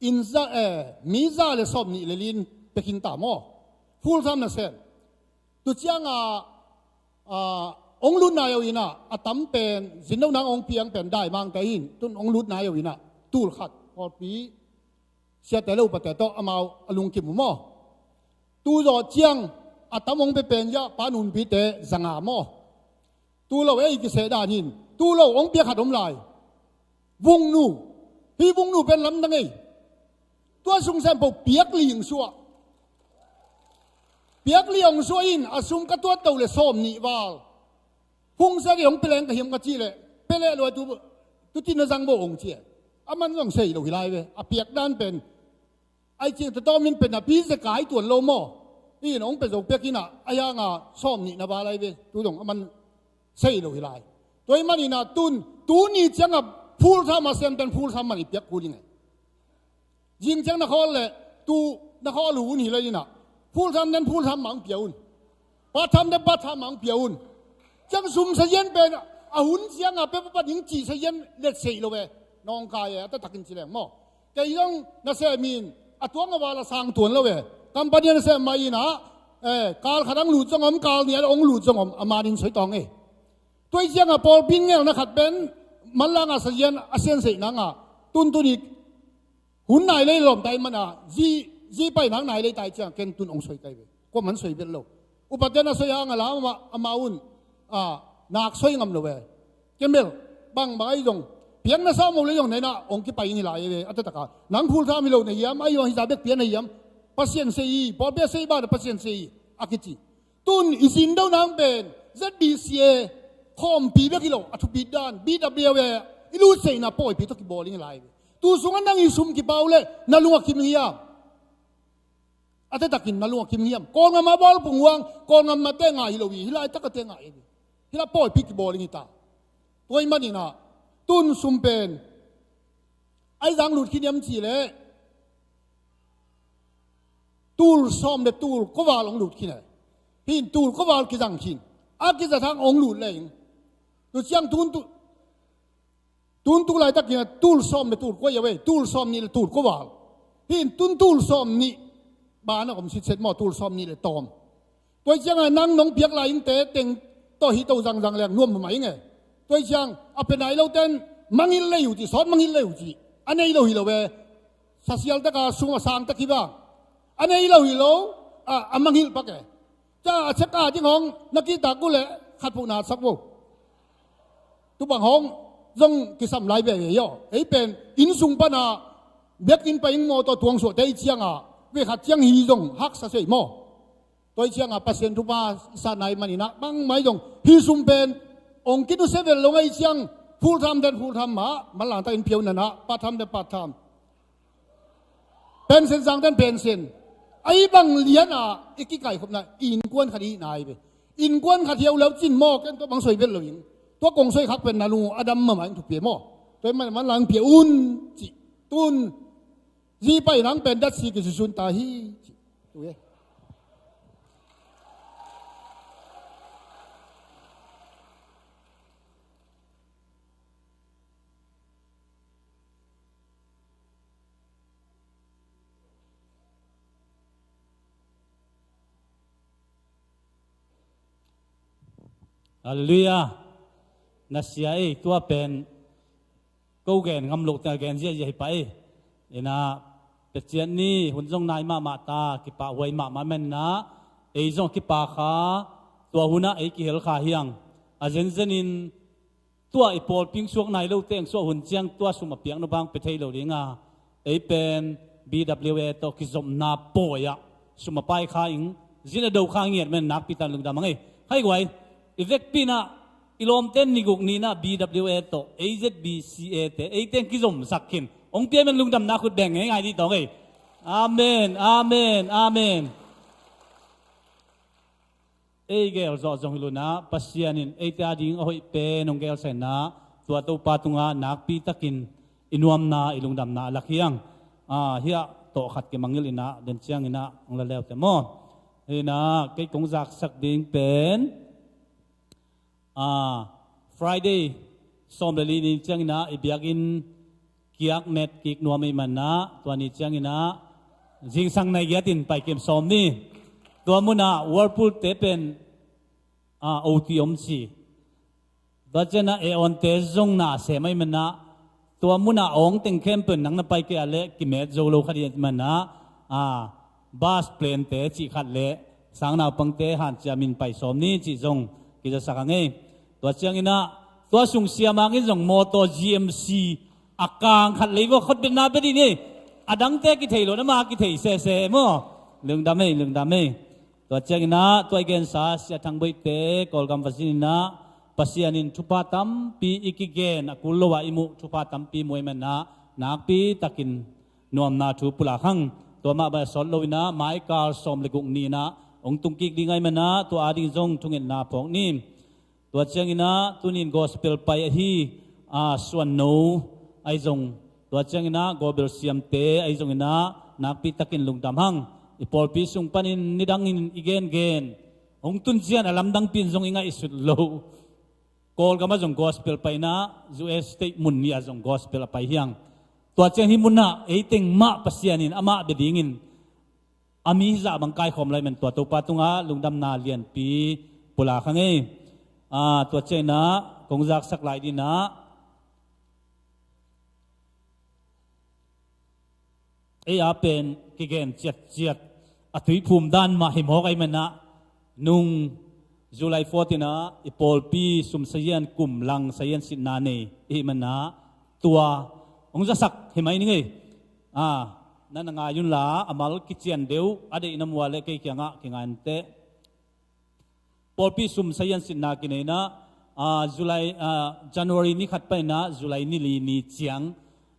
inza miza le som ni le lin pekin ta mo full time na sen tu chiang ong lut na yo ina atam pen zinau nang ong piang pen dai mang ta hin tun ong lut na yo ina tul khat or pi sia te lo pa te to amao alung kim mo tu zo chiang atam ong pe pen ya pa nun pi te zanga mo tu lo ei ki se da hin tu lo ong pia khat om lai vung nu hi vung nu pen lam dang eiตัวสุงเซมปกเปียกลิงชัวเปียกลิงชัวอินอาสุงกตัวเต่าเลยส้มนี่วาลพุงเสียงเปลงกับเหียมกะจีเลยเปลเลยตัวที่นจังโบองเจียอามันต้องใส่เราหิไลเว้อาเปียกด้านเป็นไอเจียงแต่ตอนมันเป็นปีจะกายตัวโลโมนี่น้องเป็นส่งเปียกกินอายังส้มนี่นะบาอะไรเว้ตัวตรงอามันใส่เราหิไลตัวมันนี่นะตุนนี่จัง พูลทำมาเซนเป็นพูลทำมันอีเปียกกูยังไงยิงจังนครเลยตูนครหลูนี่เลยนะพูลทำนั้นพูลทำหมังเปียวปัดทำนั้นปัดทำหมังเปียวจังซุ่มเสียนเป็นหุ่นเสียงเป็นปัดยิงจีเสียนเล็ดเสียเลยน้องกายแต่ตักกินเสียงมั่วแต่ยังน่าเสียมีนตัวงว่าละสร้างตัวแล้วกำปั้นยันเสียไม่นะการขัดหลุดจงอมการเนี่ยองหลุดจงอมอามาดินสวยตองตัวเสียงปอลปิ้งเนี่ยนะขัดเป็นมันล่างเสียนเสียนเสียนังตุนตุนิกหุ่นไหนเลยหล่อมใจมันจีไปนังไหนเลยใจเจียงเก่งตุนองสวยใจก็มันสวยเป็นโลอุปเทนสวยอ่างแล้วมาอุ่นนักสวยงามเลยเกมเบลบางไอ้ตรงเพียงน่ะซ้อมเลยอย่างไหนนะองค์ที่ไปนี่หลายเลยอัตตะกาหนังพูดท่ามิโลในยามไอ้ยองฮิซาเบกเพียงในยามพัศยันเสียพอเบียเสียบ้านพัศยันเสียอากิจิตุนอิสินดาวนางเป็น ZBCM คอมปีเบกิโลอัตุบิดานบีดับเบิลอิลูเซน่ะป่วยพิทักษ์บอลนี่หลายตูสุงันนั่งอิสุมกิบาวเลยนาลุงกิมเฮียมอัตตะกินนาลุงกิมเฮียมกองมาบอลปุ่งวังกองมาเตงฮิโลวีฮิลายตะกะเตงฮิลาป่วยพิกบอลนี่ตาตัวมันนี่นะตุนซุมเป็นไอ้ดังหลุดขี้ยำจีเลยตูลซ้อมเด็ดตูลก็ว่าลงหลุดขี้เนี่ยพี่ตูลก็ว่ากิจังขี้อากิจะทางองหลุดเลยตัวเชียงตุนอะไรตะกี้ตูลซ้อมเด็ดตูลก็อย่าเว้ยตูลซ้อมนี่เลยตูลก็ว่าพี่ตูลซ้อมนี่บ้านผมสิเสร็จหมดตูลซ้อมนี่เลยตอมตัวเชียงนั่งน้องเปียกไหลเตะเต็งต่อหิตเอาจังแรงน่วมมาไหมไงตัวเชียงเอาเป็นไหนเราเต้นมังฮิลเลยอยู่ที่สอนมังฮิลเลยอยู่ที่อันนี้เราฮิโลเวสัสยัลตะกาสุมาสังตะกี้บ้างอันนี้เราฮิโลมังฮิลปักเอ๋จ้าเช็คอาที่ห้องนักกีฬากูเลยขัดผู้นาสักวุตุบังห้องจงกิสำลายแบบนี้ย่อไอ้เป็นอินสุงปนาเบียกอินไปอินโมตัวทวงสวดได้เชียงเวขัดเชียงฮีจงฮักสะเสยโมตัวเชียงเปอร์เซ็นต์ทุบาสานายมันนี่นะบังไม่จงฮีสุงเป็นองคิดดูเสด็จลงไอ้เชียงพูดทำเดินพูดทำมามันหลังตาอินเพียวนั่นนะปัดทำเดินปัดทำเป็นเส้นสังเดินเป็นเส้นไอ้บังเลียนอีกกี่ไก่ครับนะอินกวนคดีนายไปอินกวนขัดเที่ยวแล้วจินหม้อกันตัวบางสวยเป็นเลยตัวกงสวยขักเป็นนาลูอดัมมาหมายถูกเปลี่ยนหม้อตัวมันหลังเพียอุ่นจิตุนจีไปหลังเป็นดัชซีกิสุนตาฮีตัวเองฮาเลลูยานัสยาตัวเป็นกูเกนงำลูกแต่เกนเสียใหญ่ไปเนี่ยนะเป็ดเจียนนี่หุ่นจงนายมาตากิปะหวยมาแม่นนะไอ้จงกิปะขาตัวหุ่นน่ะไอ้กิเฮลขาเฮียงอาเจนเจนินตัวไอ้ปอลปิงช่วงนายลูกเต็งช่วงหุ่นเจียงตัวสุมาเปียงนบางไปเที่ยวลิงไอ้เป็น BWA ตัวกิจมนาป่วยสุมาไปขาอิงจินเดาข้างเงียบมันนักพิจารณาลุงดำมั้งให้ไว้อีเวกปีน่ะอิลอมเต้นนิกุกนีน่ะ BWA โต ZBCM เตไอเต้นกิจมสักขินองค์เตี้ยมันลุงดำนักขุดแบ่งง่ายๆที่ต่อไงอาเมนอาเมนอาเมนเอเกลจอจงฮิลุนะปัสยานินเอตาดิงโอ้ยเป็นองเกลเซนะตัวตัวปาตุงานักปีตะกินอินวมนาอิลุงดำนาลักเฮียงเฮียโตขัดเกมังยิลินะเดินเชียงอินะองละแล้วแต่มอเฮนะเกยกงจักสักดิ่งเป็นFriday สอมเดลีนี่เชียงอินะอิบยากินเกียกเม็ดกิกนัวไม่มันนะตัวนี้เชียงอินะจิงสังในเกียตินไปเก็บสอมนี่ตัวมุนะวอร์พูลเตเป็นโอทีอมซีดัชนะเอออนเตจงนะเสไม่มันนะตัวมุนะองติงเข้มเป็นนังนับไปเกี่ยเละกิเมจโจโลคดีมันนะบาสเพลนเตจิขัดเละสังนาปังเตหันจะมินไปสอมนี่จิจงกิจะสักไงตัวเชียงอินะตัวสุงเสียมังอิจงมอโต GMC อากางขัดเลยว่าคนเป็นนาเป็นนี่อดังเตกิเทโลนะมากิเทเสมั้งเรื่องดำไม่ตัวเจ้าอินะตัวเกณฑ์สาเสียทางใบเตกอลกัมฟัสินะปัสยานินชุปาตัมปีอีกเกณฑ์กุลวะอิมุชุปาตัมปีมวยมันนะนักปีตะกินนวมนาชุปุลาขังตัวมาบะสอนโลวินะไม้กาลสมเลกุกนีนะองตุงกิกดีไงมันนะตัวอาดิงจงทุงเงินนาพงนี่ตัวเจ้าอินะตุนินกอสเปลไปฮี ส่วนโนไอจงตัวเจ้าอินะกอบลเซียมเตไอจงอินะนักปิตะกินลุงดำหังอีปอลปีสุงปันินนิดังอินอีเกนเกนองตุนเจียนอลัมดังปินจงอิงาอิสุดโลกอลกามาจงกอสเปลไปนะจูเอสเตมุนนี่อาจงกอสเปลไปเฮียงตัวเจ้าหิมุนนะไอติงมาปัสยานินอามาเบดิงินอามีจะบังกายขอมไลมันตัวปาตุงาลุงดำนาเลียนปีปุลาขังเอตัวเจ้านะคงจักสักหลายดีนะเป็นกิเกนเจียดอธิภูมิด้านมาหิมหอกไอมันนะนุ่งจุลัย14นะอีปอลปีสุมเซียนกลุ่มลังเซียนสินาเนอีมันนะตัวองจะสักเห็นไหมนี่ไงนั่นงายุนลาอามัลกิเจียนเดียวอดีตนำวัวเล็กเกี่ยงะกิงานเตปอลปีสุมเซียนสินากินนะจุลัยJanuaryนี่ขัดไปนะจุลัยนี่ลีนี่เจียง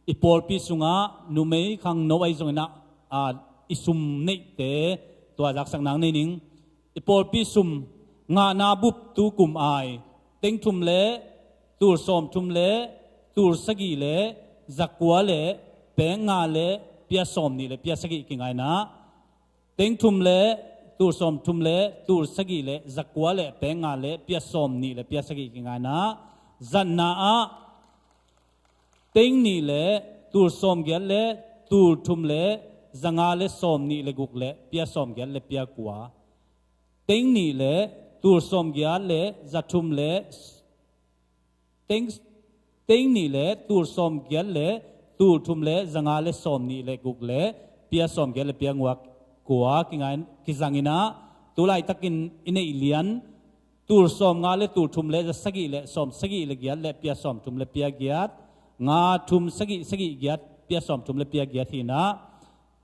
อีปอลปีสุงะนุเมย์ขังโนไอจงนะอิสุมเนเตตัวจักสังนางนี่นิงอีปอลปีสุมงานาบุบตูกุมไอเต็งทุมเลตูร์สอมทุมเลตูร์สกีเลจักวัวเลเปงงาเลเปียสอมนี่เลเปียสกีกิงไงนะเต็งทุมเลตูร์สอมทุมเลตูร์สกีเลจักวัวเลเปงงาเลเปียสอมนี่เลเปียสกีกิงไงนะจันนาเต็งนี่เลตูร์สอมเกลเลตูร์ทุมเลจังาเลสอมนี่เลกุกเลเปียสอมเกลเลเปียกัวเต็งนี่เลตูร์สอมเกลเลจัตุมเลเต็งนี่เลตูร์สอมเกลเลตูร์ทุมเลจังาเลสอมนี่เลกุกเลเปียสอมเกลเลเปียงัวกัวกิงไงกิจังอินะตุไลตักินอินเอเลียนตูร์สอมงาเลตูร์ทุมเลจะสกีเลสอมสกีเลเกลเลเปียสอมทุมเลเปียเกียดงาทุมสกีเกียดเปียสอมทุมเลเปียเกียดทีนะ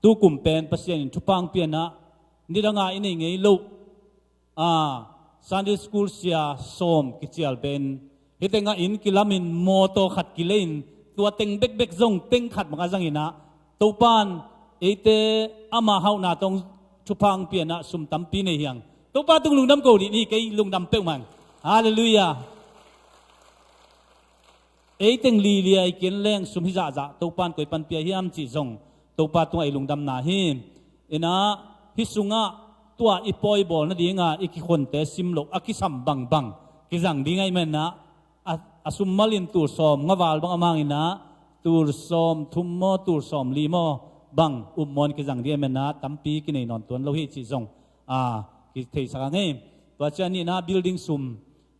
ตูกุมเป็นปัสยานินทุปังเปียนะนี่ดังอินเงยลูSunday school siya som kichial ben hitenga in kilamin moto khat kilein tua teng bek zong teng khat mga zangina topan ete ama hauna tong chupang piana sum tampi ne hiang topa tung lungdam ko ni kai lungdam pe man hallelujah eteng li li ai ken leng sum hi za topan koi pan pia hiam chi zong topa tung ai lungdam na hi ina hisungaตัวอีปอยบอลนั่นดีงาอีกคนแต่ซิมโลกอากิสัมบังกิจังดีไงแม่นะอาสุมมาลินตูสอมงาวาลบังอามังอินะตูสอมทุมโมตูสอมลีโมบังอุมมอนกิจังดีแม่นะตั้มปีกินในนอนตัวเราเฮจิจงกิเทสังเงตัวเจ้านี่นะบิลดิ้งซุม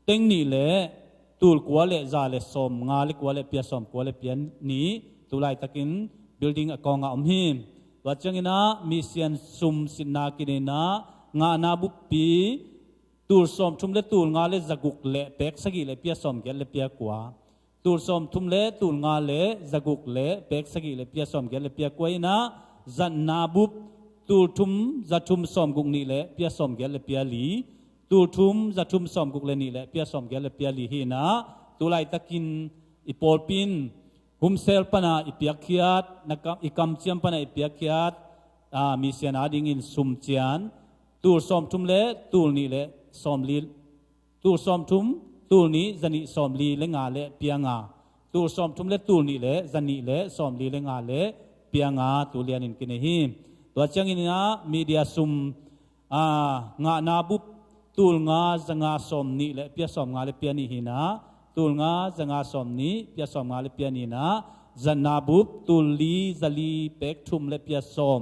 เต็งนี่เลยตูลกัวเลจาเลสอมงาเลกัวเลเปียสอมกัวเลเปียนนี้ตูไลตะกินบิลดิ้งกองอาอมหิมวัดจังนะมิเซียนซุมสินากินนะงานาบุปปีตูร์สอมทุมเลตูร์งาเลจักุกเลเป็กสกีเลเปียสอมเกลเลเปียกัวตูร์สอมทุมเลตูร์งาเลจักุกเลเป็กสกีเลเปียสอมเกลเลเปียกัวนะจันนาบุปตูร์ทุมจัตุมสอมกุกนี่เลเปียสอมเกลเลเปียลีตูร์ทุมจัตุมสอมกุกเลนี่เลเปียสอมเกลเลเปียลีฮีนะตูไลตะกินอีปอลปินหุมเซลปนาอิเปียกขียดนักอิคัมเชียมปนาอิเปียกขียดมิเซียนอาดิงินซุมเจียนตูร์สอมทุมเลตูร์นี่เลสอมลีตูร์สอมทุมตูร์นี้จันนิสอมลีเลงาเลเปียงาตูร์สอมทุมเลตูร์นี่เลจันนิเลสอมลีเลงาเลเปียงาตูเลียนินกินหิมตัวเจ้าอินนะมีเดียซุมงานาบุตูร์งาจังาสอมนี่เลเปียสอมงาเลเปียนี่หินะตูลงาจังอาสอมนี้เปียสอมงาเลเปียนี่นะจันนาบุบตูลีจัลีเป็กทุมเลเปียสอม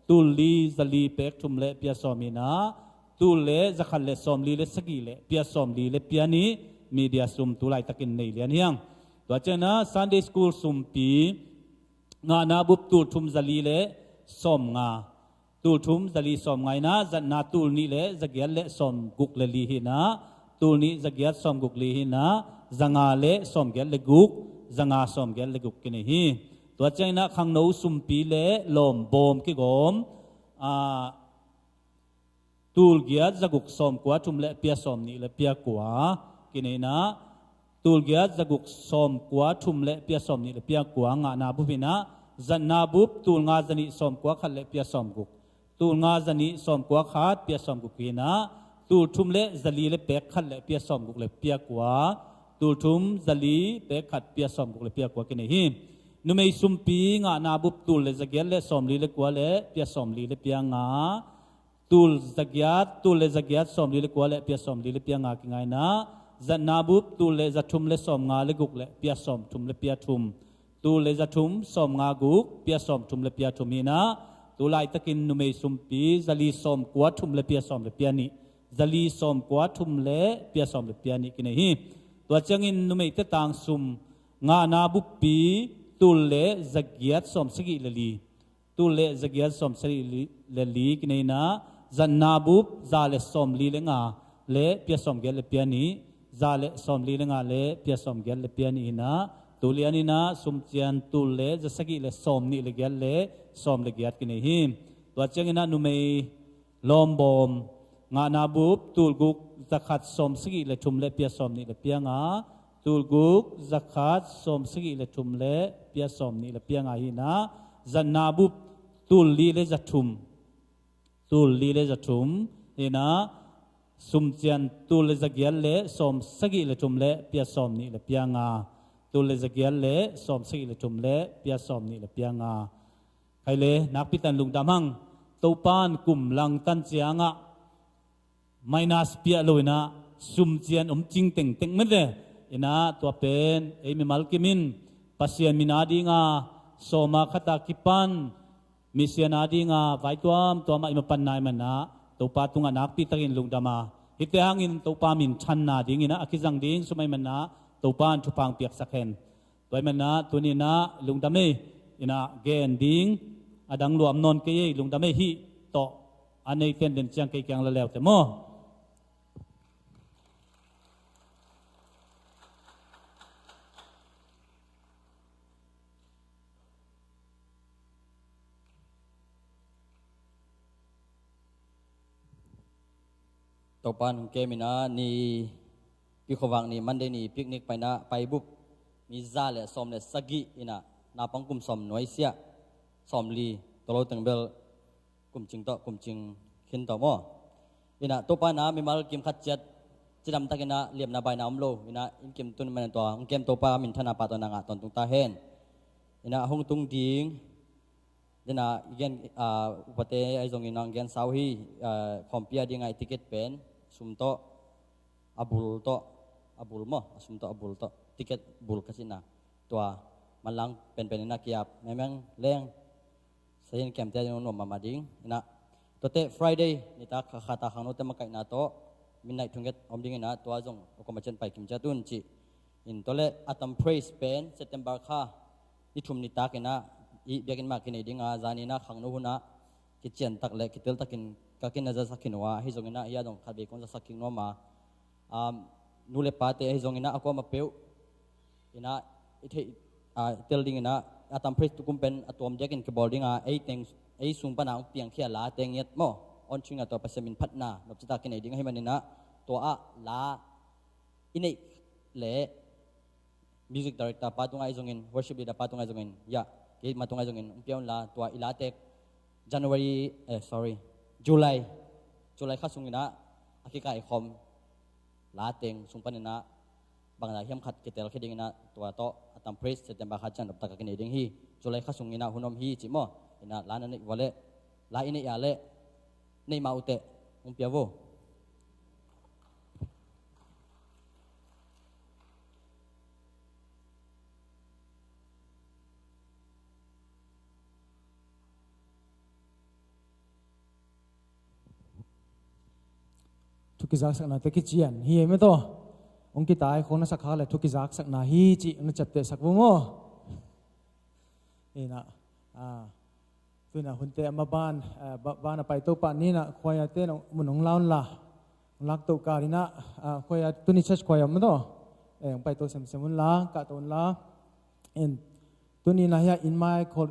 ตูลีจัลีเป็กทุมเลเปียสอมนี่นะตูเลจักขันเลสอมลีเลสกีเลเปียสอมลีเลเปียนี่มีเดียซุมตูไลตะกินในเลียนเฮียงตัวเจ้านะ Sunday School ซุมปีงานาบุบตูทุมจัลีเลสอมงาตูทุมจัลีสอมไงนะจันนาตูนี่เลจักเกียเลสอมกุกเลลีหินะตูนี่จักเกียสอมกุกลีหินะจังอาเลสอมเกลเลกุกจังอาสอมเกลเลกุกกินฮีตัวเจ้านะขังโนสุมปีเลลมบอมกิกอมตูลเกียจักุกสอมกว่าทุมเลเปียสอมนี่เลเปียกว่ากินนะตูลเกียจักุกสอมกว่าทุมเลเปียสอมนี่เลเปียกว่างานาบุบินะจันนาบุบตูลงาจันิสอมกว่าขัดเลเปียสอมกุกตูลงาจันิสอมกว่าขัดเปียสอมกุกกินนะตูลทุมเลจัลีเลเป็กขัดเลเปียสอมกุกเลเปียกว่าตู ตูลทุมซาลีเตขัดเปียสอมกุเลเปียกว่ากินหินุไม่ซุมปีงานาบุบตูลเลสเกียเลสอมลีเลกว่าเลเปียสอมลีเลเปียงาตูลสเกียตูลเลสเกียสอมลีเลกว่าเลเปียสอมลีเลเปียงากิไงนะจันนาบุบตูลเลจัทุมเลสอมงาเลกุกเลเปียสอมทุมเลเปียทุมตูลเลจัทุมสอมงากุกเปียสอมทุมเลเปียทุมนี่นะตูไลตะกินนุไม่ซุมปีซาลีสอมกว่าทุมเลเปียสอมเลเปียนี่ซาลีสอมกว่าทุมเลเปียสอมเลเปียนี่กินหิตัวจังอินนุไม่เตตังซุมงานาบุปปีตุลเลจักยัดสมสกิเลลีตุลเลจักยัดสมสกิเลลีกินนะจันนาบุปซาเลสมลีเลงาเลเปียสมเกลเลเปียนีซาเลสมลีเลงาเลเปียสมเกลเลเปียนีนะตุลียนีนะสุมเจียนตุลเลจัสกิเลสมนี่เลเกลเลสมเลกยัดกินหิมตัวจังอินนะนุไม่ลอมบอมงานาบุปตุลกุกจักขัดสมสกิเลทุมเลเปียสมนี่เลเปียงาตูลกุกจักขัดสมสกิเลทุมเลเปียสมนี่เลเปียงาหินะจันนาบุปตูลลีเลจัทุมตูลลีเลจัทุมนี่นะสุมเจียนตูลเลจักยัลเลสมสกิเลทุมเลเปียสมนี่เลเปียงาตูลเลจักยัลเลสมสกิเลทุมเลเปียสมนี่เลเปียงาใครเลนักพิตันลุงดำหังตูปานกุมลังตันเจียงะไม่น่าสเปียเลยนะสุมเจียนจริงเต็งเต็งไม่ได้อินะตัวเป็นมีมัลกิมินปัสยามินาดีงาโสมาคตากิปันมิเซียนาดีงาไว้ตัวมาอิมปันนายมันนะตัวปาตุงานักปีตะกินลุงดามาฮิตเตหังอินตัวปามินชันนาดิ้งอินะอคิจังดิ้งสมัยมันนะตัวปานทุพังเปียกสักเห็นตัวมันนะตัวนี้นะลุงดามีอินะเกนดิ้งอดังรวมนนเกยลุงดามีฮิโตอันนี้เป็นเด่นจังเกยยังละแล้วแต่โมตัวปานของเกมินะนี่ปีขวังนี่มันได้นี่ปิกนิกไปนะไปบุบมีซาเลสอมเลสกิอินะนาปังกุมสอมหน่วยเสียสอมลีตัวเราตึงเบลกุมจิงต่อกุมจิงขึ้นต่อมออินะตัวปานนะมีมาลกิมขัดเจ็ดจะดำตะกินะเลียมนาใบน้ำโลอินะอินเกมตุนมันตัวของเกมตัวปามินธนาปาตัวนางะตอนตุงตาเฮนอินะห้องตุงดิงเดน่าอีกอย่างอุปเทศไอ้ตรงนี้น้องเกณฑ์สาวฮีคอมพิวดิ้งไอ้ติเกตเป็นสุมโตอับุลโตอับุลมั้งสุมโตอับุลโตติเกตบุลกันสินะตัวมันลังเป็นนักกีฬาแม่งเลี้ยงเสียงเกมเตะยังนุ่มมาดิ้งนะตัวเตะ Friday นี่ตาขาตาข้างโน้ตมาไก่นาโตมินไนทุ่งเกตอมดิ้งนะตัวจงก็มาเช่นไปกิมจัตุนจีอินตัวเล่อัตมเพรสเป็นเซตเทมเบอร์ค่าที่ทุ่มนิตากินะอีเบียกินมากกินดิ้งอาจานี่นะขังนู้นนะกิจเจนตักเล็กกิจเตลตักกินก็กินน่าจะสักกินว่าให้จงนะยาดงขัดเบกอนจะสักกินว่ามานูเลปาเตให้จงนะakuมาเปียวอินะอิเทเตลดิ้งนะอาตามเพรสตุกุมเป็นตัวมเจกินกับบอลดิ้งไอ้เต็งไอ้สุ่มปนางเปียงเขียลาเต็งเย็ดมั้งออนชิงตัวปัสมินพัฒนานบจิตากินดิ้งให้มันนี่นะตัวลาอินี่เล่มิวสิกดีเรคเตอร์ปาตุงไอ้จงวอร์ชิปลีดาปาตุงไอ้จงยาเกี่ยมาตุงไอ้จงเปียวลาตัวอิลาเตกJuly ข้าสุงนะอากิกายคอมลาเต็งสุงปันนะบางรายเฮียมขัดเกตลเคดิงนะตัวโตอัตมเพรสเซตเทมเบอร์ขัดจันดับตะกินเองฮี July ข้าสุงนะหุ่นอมฮีจิโมนะลานันนี่วอลเล่ลาอินี่ยาเล่นี่มาอุเตเปียวโวทุกจากสักนาเตกิจียนเฮียไม่ตัวองค์กิตายคนนักสักขาเลยทุกจากสักนาฮีจีนักจัดเตะสักวงโง่นี่นะตัวน่ะหุ่นเตะมาบ้านไปตัวป่านนี้นะควายเตะมันของเราล่ะลักตัวการีนะควายตัวนี้เช็ดควายไม่ตัวไปตัวเสมุนละกะตัวละตัวนี้นะเฮียอินไม้คน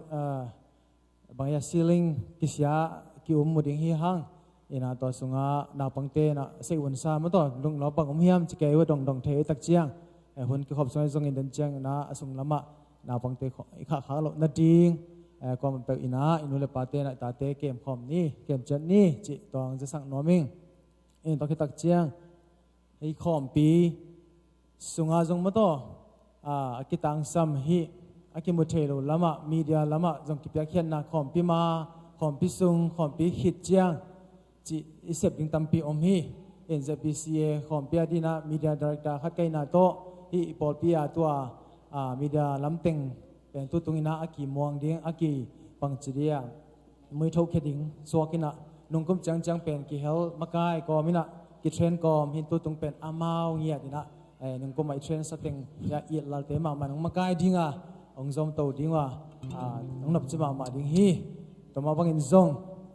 บางอย่างซีลิงกิสยากิมุดยังเฮียหังอินาตัวสุงานาปังเตนะเสกวันซามาตัวลุงเราปังอมเฮียมจะเกยว่าดองเทตักเจียงหุ่นก็ขอบสมัยทรงอินเดนเจียงนะสุงละมะนาปังเตขาเรานาดิงก็มันเป็นอินาอินุเลปาเตนะตาเตเกมคอมนี่เกมจัดนี่จิตองจะสั่งนอมิงตัวคิดตักเจียงไอ้คอมปี สุงาจงมาโตอากิตังซัมฮีอากิมุเทโลลามะมีเดียลามะจงกิเปียเขียนนาขอมพิมาขอมพิซุงขอมพิหิดเจียงจีอิเสบดิงตัมปีอมฮีเอ็น ZBCM ขอมพิอาดีนามีเดียดีเรกเตอร์ขัดไกนาโตฮีปอลพิอาตัวมีเดียลำเต็งเป็นตัวตรงนี้อากิมวงดิ้งอากิปังจีเดียมือเท่าเคดิ้งสวกินะนุ่งกุมจังเป็นกิเฮลมากายก็มินะกิเทรนก็หินตัวตรงเป็นอามาวเงียดีนะนุ่งกุมไม่เทรนสเต็งยาเอียดลาเตมามันนุ่งมากายดิ้งองซอมโตดิ้งน้องนับจิมาดิ้งฮีตัวมาบังอินซง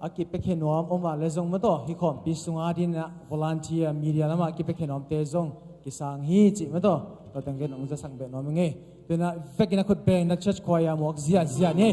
อากิเป็กเขนอมว่าเลซงมาโตฮิคอมปิสุงอาดินะวอลันเทียมีเดียละมากิเป็กเขนอมเตซงกิสังฮีจิมาโตเราตั้งเกณฑ์องจะสังเบนอมเงยเป็นเฟกินักขุดเบงนักเชิดควายามวกเสียนี่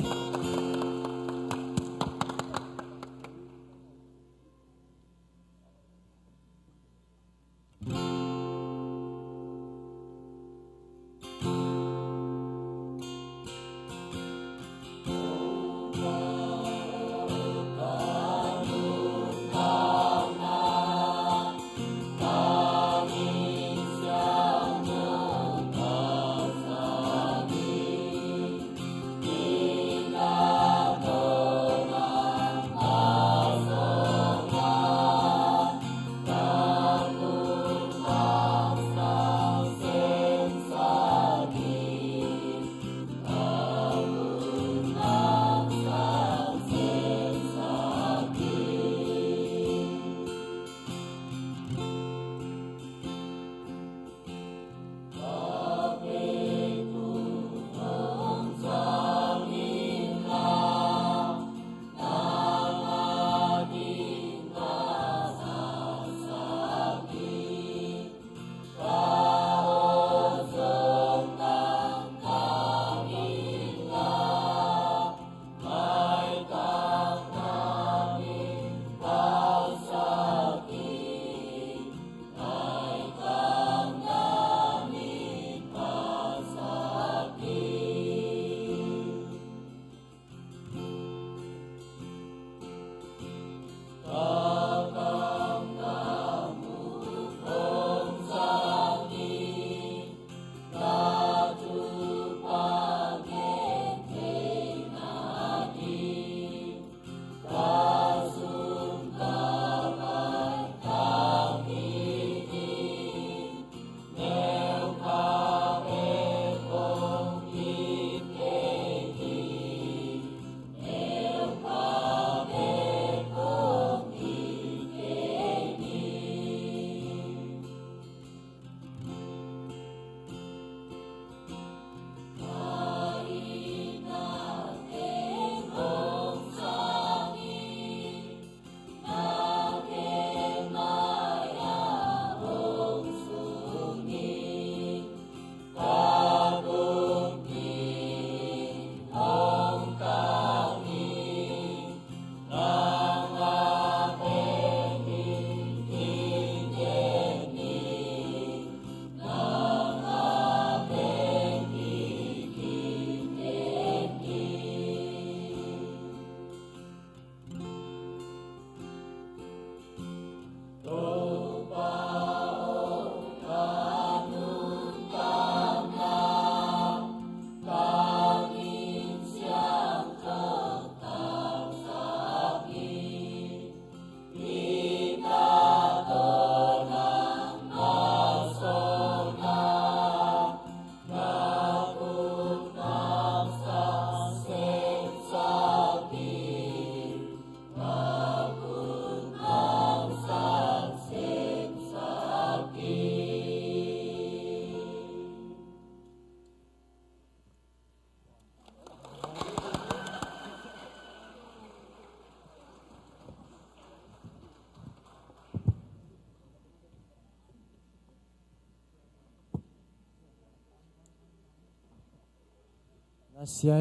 เสีย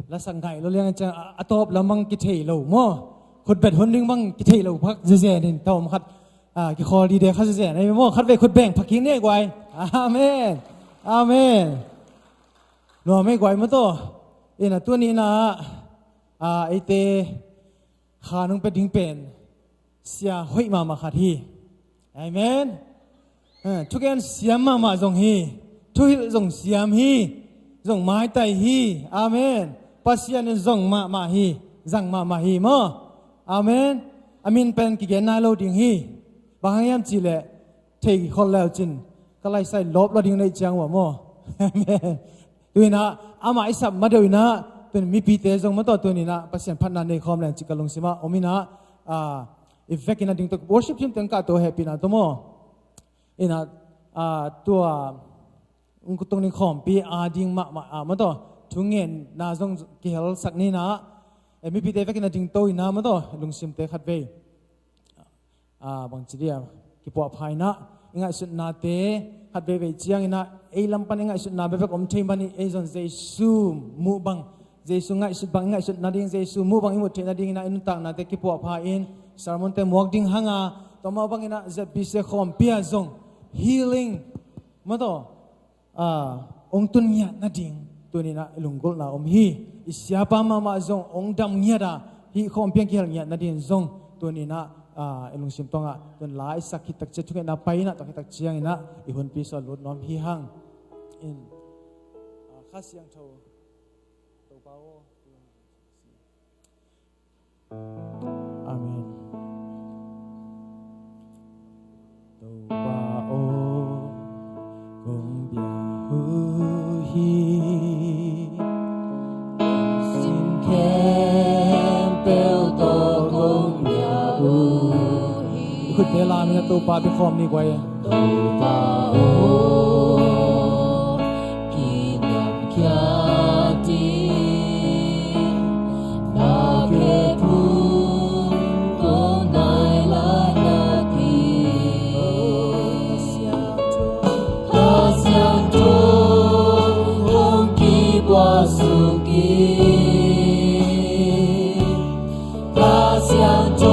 แล้วสังไก่เราเรียกจะอัตบแล้วมังกิเทโลมั่วขุดเบ็ดคนนึงมังกิเทโลพักเจนี่ตอมคัดกิคอดีเดคัดเจในมั่วคัดไปขุดแบ่งพักกินเนี่ยกวยอาเมนหนัวไม่กวยมั้งตัวนะตัวนี้นะไอเตขานุ่งเป็นทิ้งเป็นเสียห้อยมาขัดที่อาเมน ทุกอย่างเสียมมาจงฮีทุกจงเสียมฮีจงไม้ไตฮีอาเมนปัสยานิจงมาฮีจังมาฮีมั้งอาเมนอามินเป็นกิเกนนาโลดิงฮีบางอย่างจีเล่เทกิคนแล้วจินก็ไล่ใส่ลบเราดิ่งในจังหวะมั้งอาเมนดูนะอามาอิสับมาดูนะเป็นมีปีเตจงมาต่อตัวนี้นะปัสยานพันนาในคอมแรงจิกลงสิมาอมินะอีเฟกินาดิ่งตัว worship ทีมตั้งการตัวแฮปปี้นะตัวมั้งอินะตัวตรงนี้คอมปีดิ่งมาต่อทุ่งเงินน่าจงเกี่ยวสักนี้นะมีปีเตเฟกินาดิ่งตัวนะมาต่อลงซิมเตขัดเวบางทีเดียวกิปวภัยนะง่ายสุดนาเตขัดเวเจียงนะลำพันง่ายสุดนาเบฟกอมเทมันนี่จนเจซูมูบังเจซูง่ายสุดบางง่ายสุดนาดิ่งเจซูมูบังอิมุเทนาดิ่งนะอินุตังนาเตกิปวภัยสารมนเตมวกดิ่งหางต่อมาบางนะจะพิเศษคอมเปียจง healing มาต่อองตุนยานาดิ่งตัวนี้นะลุงกุลนะฮีอิสยาปามาจงองดำเงียดาฮีคอมเปียงเกี่ยวเงียนาดิ่งจงตัวนี้นะลุงซิมตองตัวหลายสักคิดตักเจ็ดทุกอย่างไปนะตักตักเชียงนะอีหุ่นปีศาจลุดน้อมฮีหังข้าเสียงโทตัวเบาอาเมนตัวเบาคงเบียหูฮีสินแค่เปลวตัวคงเบียหูคุณเวลามีตัวปลาไปคอมนี่กว่าตัวปลาโอ้กินยำแค่ดีนาเกพูตัวนายลานาทีข้าเสียงโทคงกีบวาสุกีข้าเสียงโท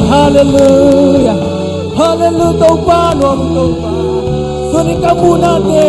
Hallelujah, Hallelujah, tauba nuam tauba. Suni kamu nate,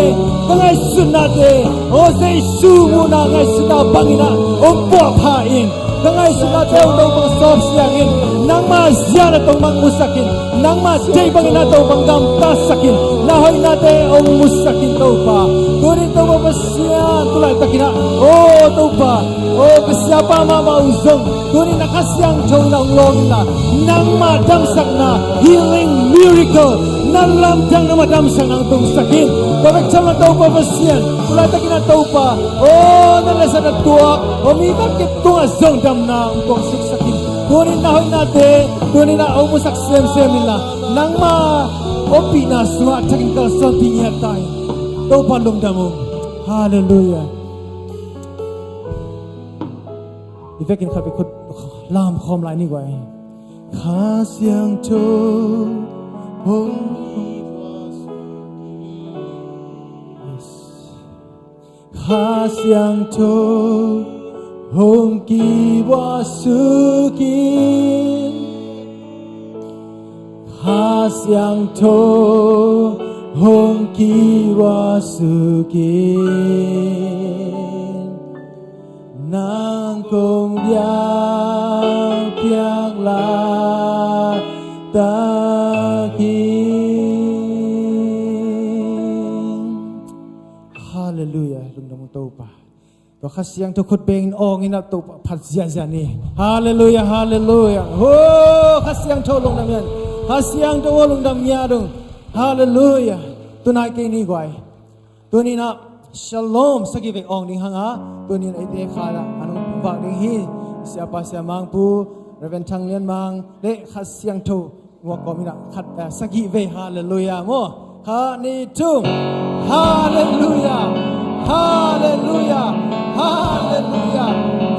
kangai sunate, o sei su muna ngai suna bangina, o buat pain. Kangai sunate o tau bang sob siangin, nang ma ziara tau bang musakin, nang ma jai bangina tau bang gam tasakin, nahoy nate o musakin tauba. Suni tauba pasian tulai takina oh topa oh kesiapa mama uzong tuni nakasyang chong nang long na nang madam sakna healing miracle nang lamdang na madam sang nang tung sakin korek chama topa pasian tulai takina topa oh nalasa na tua oh mikat kit tunga zong dam na ung sik sakin tuni na hoy na te tuni na umusak sem nila nang ma opi na suwa takin kalson pinyat tayo topa Lungdam hallelujah Ivekin khabi khut lam khom lai ni gwai kha siang cho kha siang cho hong ki wa su ki kha siang cho hong ki wa su ki nang kong BIAKPIAK la ta ki hallelujah Lungdam topa to khasyang to khut beng ong ina to phat zia ni hallelujah hallelujah ho khasyang to Lungdam yan khasyang to Lungdam ya dong hallelujah tunai ke ni gwai tunina Shalom sagi vek ong ding hanga tunin ai te khala anu ba ding hi siapa sia mang pu Reverend Thang Lian Mang le khasyang tho ngwa komina khat sagi ve hallelujah mo ha ni tung hallelujah hallelujah hallelujah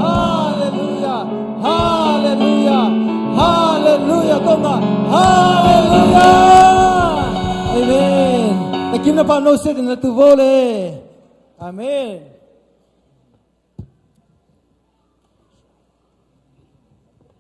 hallelujah hallelujah hallelujah koma hallelujah amen takim na pa no set na tu vole Amen.